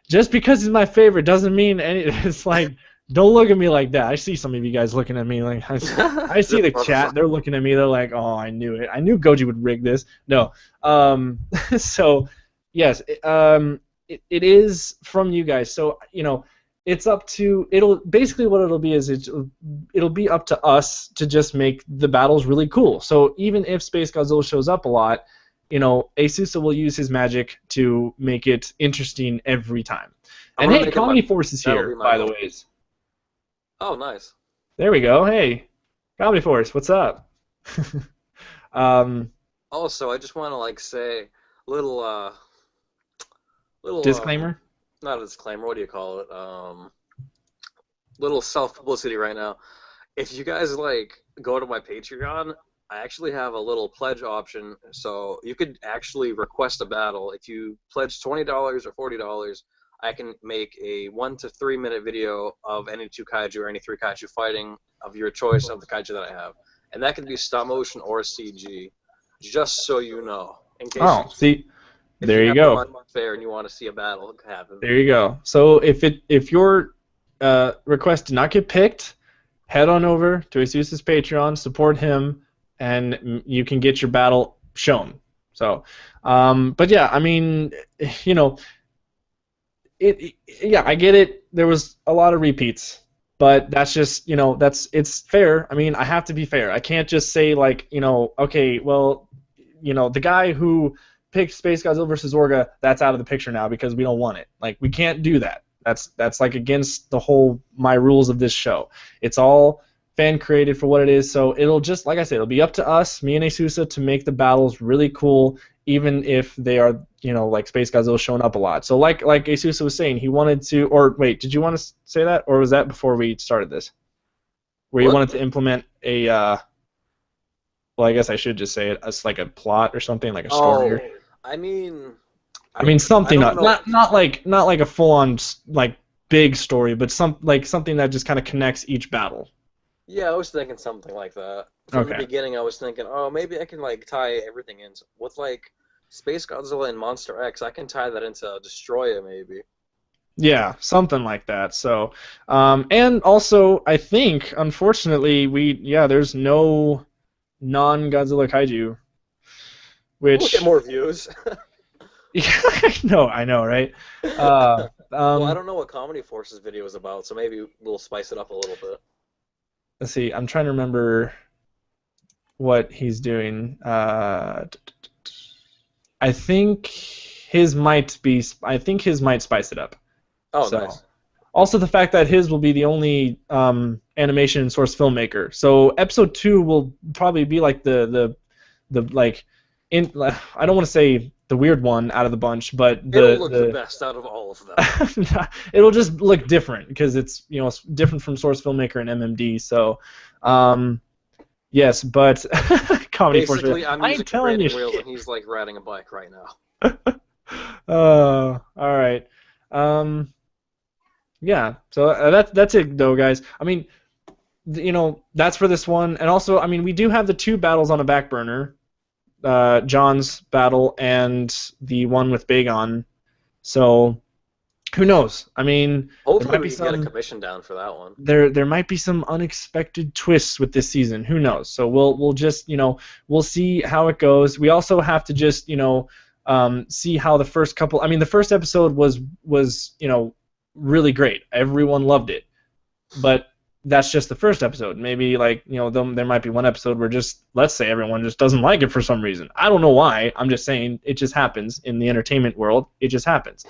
just because it's my favorite doesn't mean it's like, don't look at me like that. I see some of you guys looking at me like, I see the chat. They're looking at me. They're like, oh, I knew it. I knew Goji would rig this. No. So, yes, it is from you guys. So, it's up to, basically what it'll be is it'll be up to us to just make the battles really cool. So even if Space Godzilla shows up a lot, Asusa will use his magic to make it interesting every time. And hey, Comedy Force is here, by the way. Oh, nice. There we go. Hey, Comedy Force, what's up? Also, I just want to say little disclaimer. Not a disclaimer. What do you call it? Little self-publicity right now. If you guys go to my Patreon, I actually have a little pledge option, so you could actually request a battle. If you pledge $20 or $40, I can make a 1 to 3 minute video of any 2 kaiju or any 3 kaiju fighting of your choice of the kaiju that I have, and that can be stop motion or CG. Just so you know, in case. There you go. Fair and you want to see a battle happen. There you go. So if your request did not get picked, head on over to Asusa's Patreon, support him, and you can get your battle shown. So, but yeah, I mean, yeah, I get it. There was a lot of repeats, but that's just, it's fair. I mean, I have to be fair. I can't just say okay, well, the guy who picked Space Godzilla vs. Orga, that's out of the picture now because we don't want it. We can't do that. That's against the whole my rules of this show. It's all fan created for what it is, so it'll just, like I said, it'll be up to us, me and Asusa, to make the battles really cool, even if they are, Space Godzilla showing up a lot. So like Asusa was saying, he wanted to, or wait, did you want to say that, or was that before we started this? Where you wanted to implement a, well, I guess I should just say it as a plot or something, like a story. Oh, I mean something, not like a full-on big story, but something that just kind of connects each battle. Yeah, I was thinking something like that. From the beginning, I was thinking, oh, maybe I can tie everything in with Space Godzilla and Monster X. I can tie that into Destroyer, maybe. Yeah, something like that. So, and also, I think, unfortunately, there's no non-Godzilla kaiju, which we'll get more views. Yeah, I know, right? Well, I don't know what Comedy Force's video is about, so maybe we'll spice it up a little bit. Let's see. I'm trying to remember what he's doing. I think his might spice it up. Oh, nice. Also, the fact that his will be the only animation source filmmaker. So episode 2 will probably be I don't want to say the weird one out of the bunch, but it'll look the best out of all of them. It'll just look different because it's it's different from source filmmaker and MMD. So, yes, but Comedy Force. Basically, I'm using training wheels and he's riding a bike right now. All right. Yeah. So that's it though, guys. I mean, that's for this one, and also, I mean, we do have the 2 battles on a back burner. John's battle and the one with Bagon. So who knows? I mean, hopefully we can get a commission down for that one. There might be some unexpected twists with this season. Who knows? So we'll just we'll see how it goes. We also have to just see how the first couple. I mean, the first episode was really great. Everyone loved it, but that's just the first episode. Maybe there might be one episode where let's say everyone just doesn't like it for some reason. I don't know why. I'm just saying it just happens in the entertainment world. It just happens.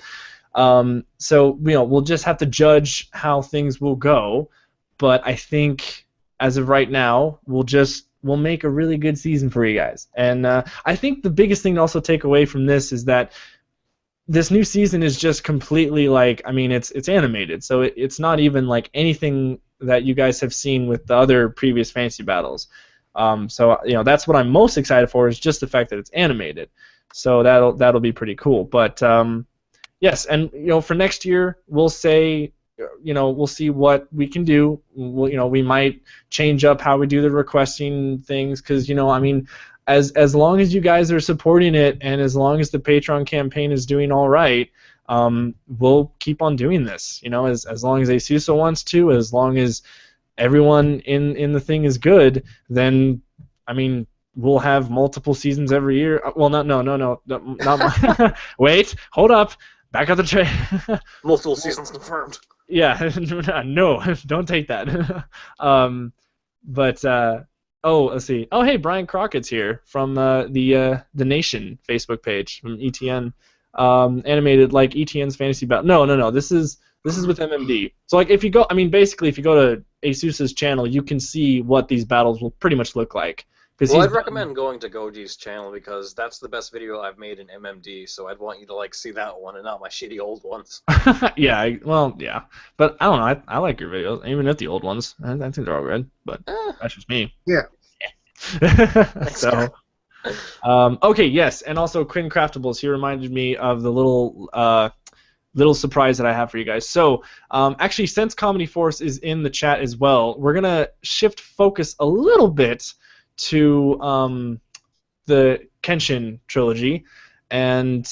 So we'll just have to judge how things will go. But I think as of right now, we'll make a really good season for you guys. And I think the biggest thing to also take away from this is that this new season is just completely it's animated, so it's not even anything that you guys have seen with the other previous fantasy battles. So that's what I'm most excited for, is just the fact that it's animated. So that'll be pretty cool. But Yes, and for next year we'll say, we'll see what we can do. We might change up how we do the requesting things, because I mean, as long as you guys are supporting it, and as long as the Patreon campaign is doing all right, we'll keep on doing this. As long as Asusa wants to, as long as everyone in the thing is good, then I mean, we'll have multiple seasons every year. Well, not wait, hold up, back up the train. Multiple seasons confirmed. Yeah, no, don't take that. But let's see. Oh, hey, Brian Crockett's here from the Nation Facebook page from ETN, animated like ETN's Fantasy Battle. No. This is with MMD. So like, if you go, I mean, basically, if you go to Asusa's channel, you can see what these battles will pretty much look like. Well, I'd recommend going to Goji's channel, because that's the best video I've made in MMD, so I'd want you to see that one and not my shitty old ones. Yeah, yeah. But I don't know, I like your videos, even if the old ones. I think they're all good, but that's just me. Yeah. So, okay, yes, and also Quinn Craftables, he reminded me of the little surprise that I have for you guys. So, actually, since Comedy Force is in the chat as well, we're going to shift focus a little bit to the Kenshin trilogy, and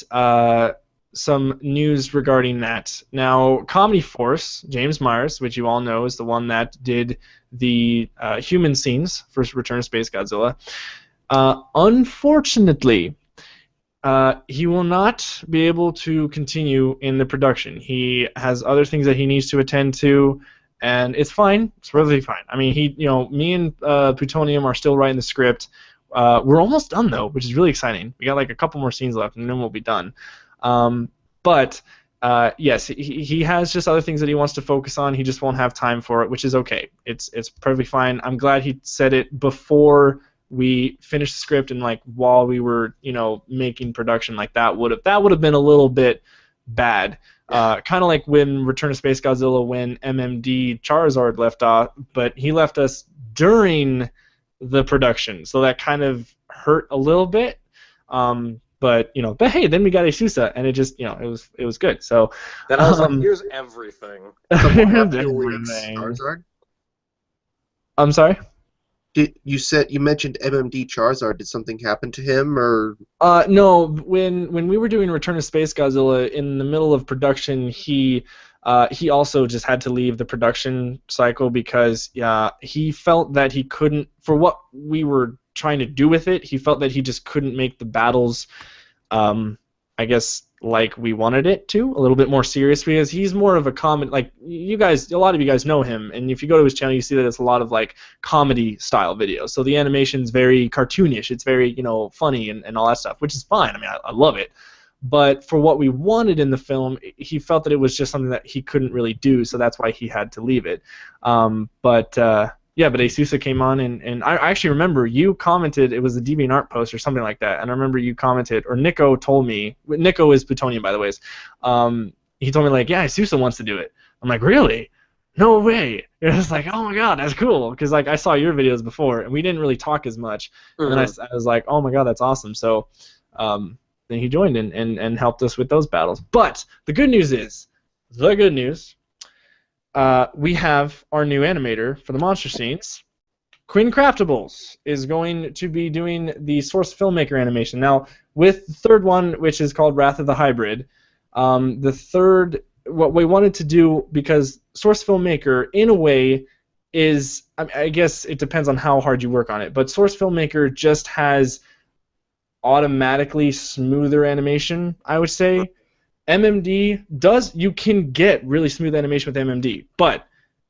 some news regarding that. Now, Comedy Force, James Myers, which you all know is the one that did the human scenes for Return of Space Godzilla, unfortunately, he will not be able to continue in the production. He has other things that he needs to attend to, and it's fine. It's really fine. I mean, me and Plutonium are still writing the script. We're almost done, though, which is really exciting. We got like a couple more scenes left, and then we'll be done. But yes, he has just other things that he wants to focus on. He just won't have time for it, which is okay. It's perfectly fine. I'm glad he said it before we finished the script, and like while we were making production. Like that would have been a little bit bad. Kind of like when Return of Space Godzilla, when MMD Charizard left off, but he left us during the production, so that kind of hurt a little bit. But hey, then we got Asusa, and it just it was good. So then I was like, here's everything. Charizard? I'm sorry? You mentioned MMD Charizard. Did something happen to him, or? No. When we were doing Return of Space Godzilla, in the middle of production, he also just had to leave the production cycle because he felt that he couldn't, for what we were trying to do with it, he felt that he just couldn't make the battles, I guess, like we wanted it to, a little bit more serious, because he's more of a comedy, like a lot of you guys know him, and if you go to his channel, you see that it's a lot of like comedy style videos. So the animation's very cartoonish, it's very funny and all that stuff, which is fine. I mean, I love it. But for what we wanted in the film, he felt that it was just something that he couldn't really do, so that's why he had to leave it. But Asusa came on, and I actually remember you commented, it was a DeviantArt post or something like that, and I remember you commented, or Nico told me, Nico is Plutonium, by the way, he told me, like, yeah, Asusa wants to do it. I'm like, really? No way. It was like, oh my god, that's cool, because like I saw your videos before, and we didn't really talk as much, and then I was like, oh my god, that's awesome. So then he joined and helped us with those battles. But the good news is, we have our new animator for the monster scenes. Quinn Craftables is going to be doing the Source Filmmaker animation. Now, with the third one, which is called Wrath of the Hybrid, what we wanted to do, because Source Filmmaker, in a way, is, I guess it depends on how hard you work on it, but Source Filmmaker just has automatically smoother animation, I would say. MMD you can get really smooth animation with MMD, but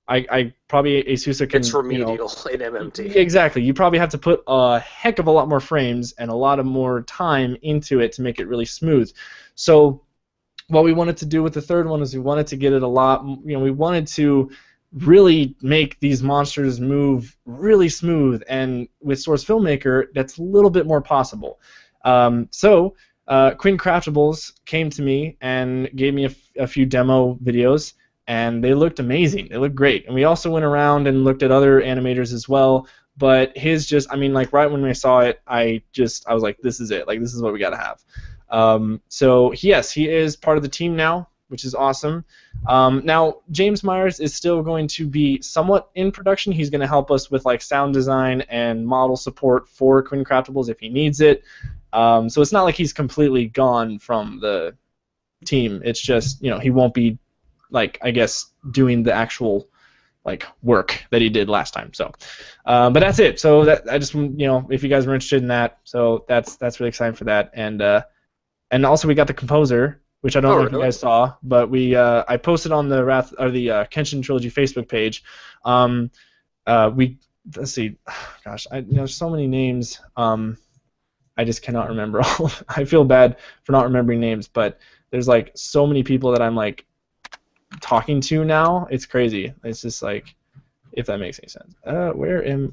I probably Asusa can. It's remedial in MMD. Exactly. You probably have to put a heck of a lot more frames and a lot of more time into it to make it really smooth. So what we wanted to do with the third one is we wanted to get it a lot. We wanted to really make these monsters move really smooth, and with Source Filmmaker, that's a little bit more possible. Quinn Craftables came to me and gave me a few demo videos, and they looked amazing. They looked great. And we also went around and looked at other animators as well, but his just, I mean, like right when I saw it, I was like, this is it. Like, this is what we got to have. So yes, he is part of the team now, which is awesome. Now James Myers is still going to be somewhat in production. He's going to help us with like sound design and model support for Quinn Craftables if he needs it. So it's not like he's completely gone from the team. It's just, he won't be like, I guess, doing the actual like work that he did last time. So, but that's it. So that I just, if you guys were interested in that, so that's really exciting for that. And also we got the composer, which I don't know if you guys saw, but I posted on the Kenshin Trilogy Facebook page. Let's see, gosh, there's so many names. I just cannot remember all. I feel bad for not remembering names, but there's like so many people that I'm like talking to now. It's crazy. It's just like, if that makes any sense. Where is it?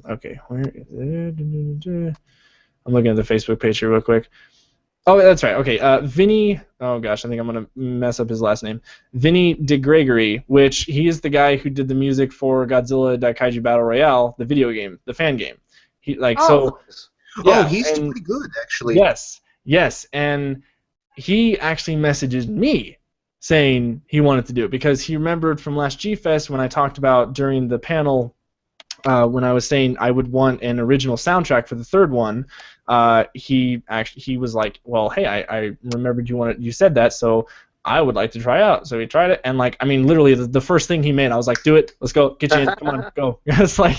I'm looking at the Facebook page here real quick. Oh, that's right. Okay, Vinny. Oh gosh, I think I'm gonna mess up his last name. Vinny DeGregory, which he is the guy who did the music for Godzilla Kaiju Battle Royale, the video game, the fan game. Yeah, he's pretty good actually. Yes, and he actually messages me saying he wanted to do it because he remembered from last G-Fest when I talked about during the panel when I was saying I would want an original soundtrack for the third one. He was like, well, hey, I remembered you said that, so I would like to try out. So he tried it, and literally the first thing he made, I was like, do it, let's go, get you in, come on, go. It's like,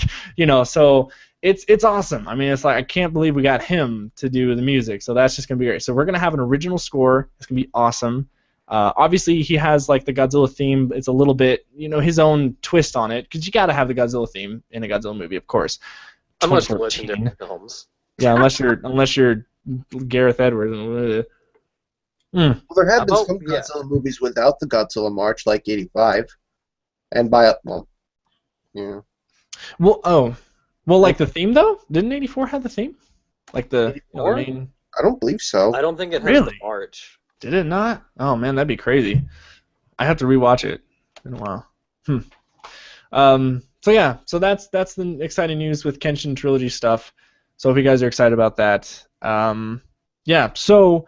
so it's awesome. I mean, it's like I can't believe we got him to do the music, so that's just gonna be great. So we're gonna have an original score. It's gonna be awesome. Obviously, he has like the Godzilla theme. It's a little bit, his own twist on it, because you got to have the Godzilla theme in a Godzilla movie, of course. Unless you're legendary films. Yeah, unless you're Gareth Edwards. Well, there have been some Godzilla movies without the Godzilla March, like '85, and yeah. Well, like the theme though, didn't '84 have the theme? Like the main. I don't believe so. I don't think it has the March. Did it not? Oh man, that'd be crazy. I have to rewatch it. It's been a while. So yeah, so that's the exciting news with Kenshin Trilogy stuff. So if you guys are excited about that, yeah. So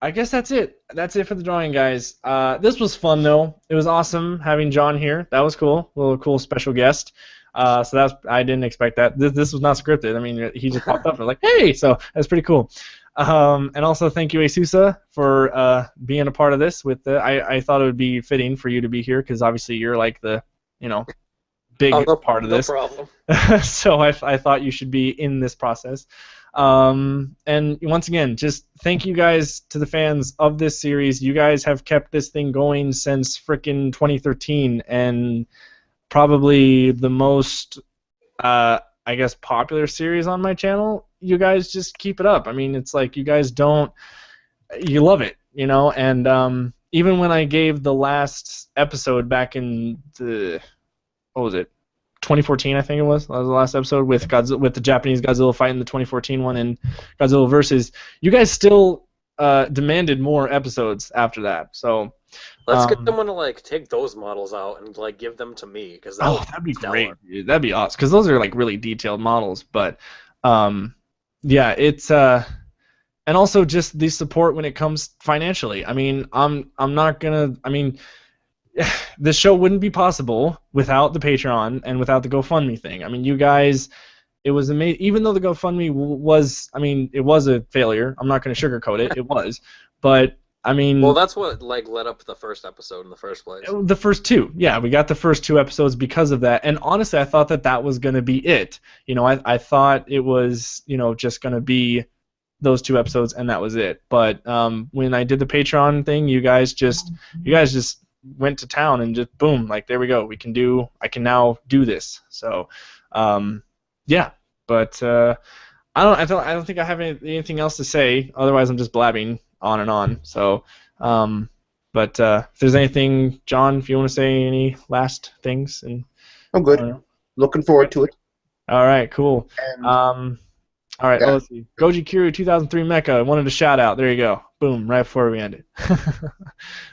I guess that's it. That's it for the drawing, guys. This was fun though. It was awesome having John here. That was cool. A little cool special guest. So I didn't expect that. This was not scripted. I mean, he just popped up and was like, hey, so that's pretty cool. And also thank you, Asusa, for being a part of this. I thought it would be fitting for you to be here because obviously you're like the big part of this. No problem. So I thought you should be in this process. And once again, just thank you guys to the fans of this series. You guys have kept this thing going since frickin' 2013, and probably the most I guess popular series on my channel. You guys just keep it up. I mean, it's like you guys you love it, and even when I gave the last episode back in what was it, 2014, I think it was. That was the last episode with the Japanese Godzilla fighting the 2014 one in Godzilla Versus. You guys still demanded more episodes after that. So let's get someone to take those models out and give them to me because that'd be great. Dude. That'd be awesome because those are really detailed models. But yeah, it's and also just the support when it comes financially. I mean, I'm not gonna. I mean, this show wouldn't be possible without the Patreon and without the GoFundMe thing. I mean, you guys, it was amazing. Even though the GoFundMe was, it was a failure. I'm not going to sugarcoat it. It was, but I mean. Well, that's what led up to the first episode in the first place. The first two, yeah, we got the first two episodes because of that. And honestly, I thought that was going to be it. I thought it was, just going to be those two episodes and that was it. But when I did the Patreon thing, you guys just went to town and just boom, there we go. I can now do this. So, yeah. But I don't think I have anything else to say. Otherwise, I'm just blabbing on and on. So, but if there's anything, John, if you want to say any last things, and I'm good. Looking forward to it. All right, cool. And, all right, let's see. Goji Kiryu 2003 Mecha. I wanted a shout out. There you go. Boom, right before we end it.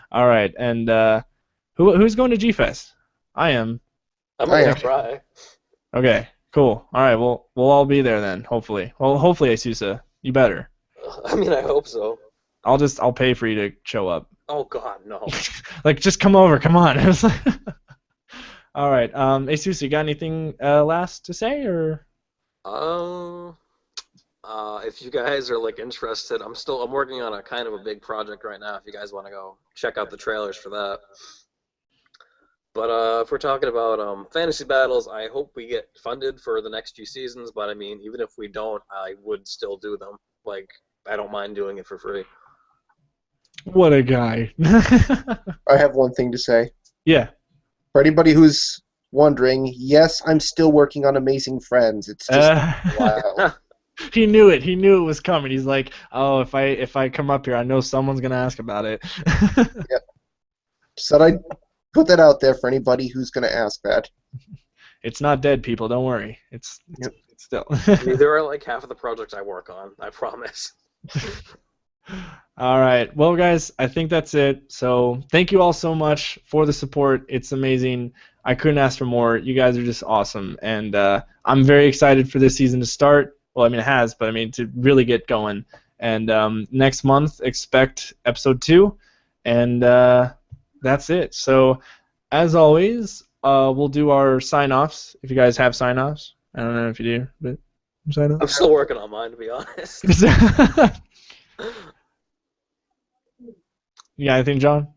All right, and who's going to G-Fest? I am. I'm going to try. Okay, cool. All right, well, we'll all be there then, hopefully. Well, hopefully, Asusa. You better. I mean, I hope so. I'll pay for you to show up. Oh God, no. Like, just come over. Come on. All right. ASUS, you got anything last to say, or? If you guys are like interested, I'm working on a kind of a big project right now. If you guys want to go check out the trailers for that. But if we're talking about fantasy battles, I hope we get funded for the next few seasons. But I mean, even if we don't, I would still do them. Like, I don't mind doing it for free. What a guy. I have one thing to say. Yeah. For anybody who's wondering, yes, I'm still working on Amazing Friends. It's just wild. He knew it. He knew it was coming. He's like, oh, if I come up here, I know someone's gonna ask about it. Yep. So I'd put that out there for anybody who's gonna ask that. It's not dead, people. Don't worry. It's still. There are like half of the projects I work on. I promise. All right. Well, guys, I think that's it. So thank you all so much for the support. It's amazing. I couldn't ask for more. You guys are just awesome, and I'm very excited for this season to start. Well, I mean, it has, but I mean, to really get going. And next month, expect episode 2, and that's it. So, as always, we'll do our sign-offs. If you guys have sign-offs, I don't know if you do, but sign-offs. I'm still working on mine, to be honest. You got anything, John?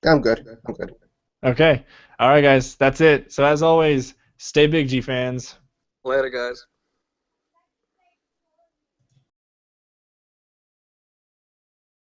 I'm good. I'm good. Okay. All right, guys. That's it. So, as always, stay big, G fans. Later, guys.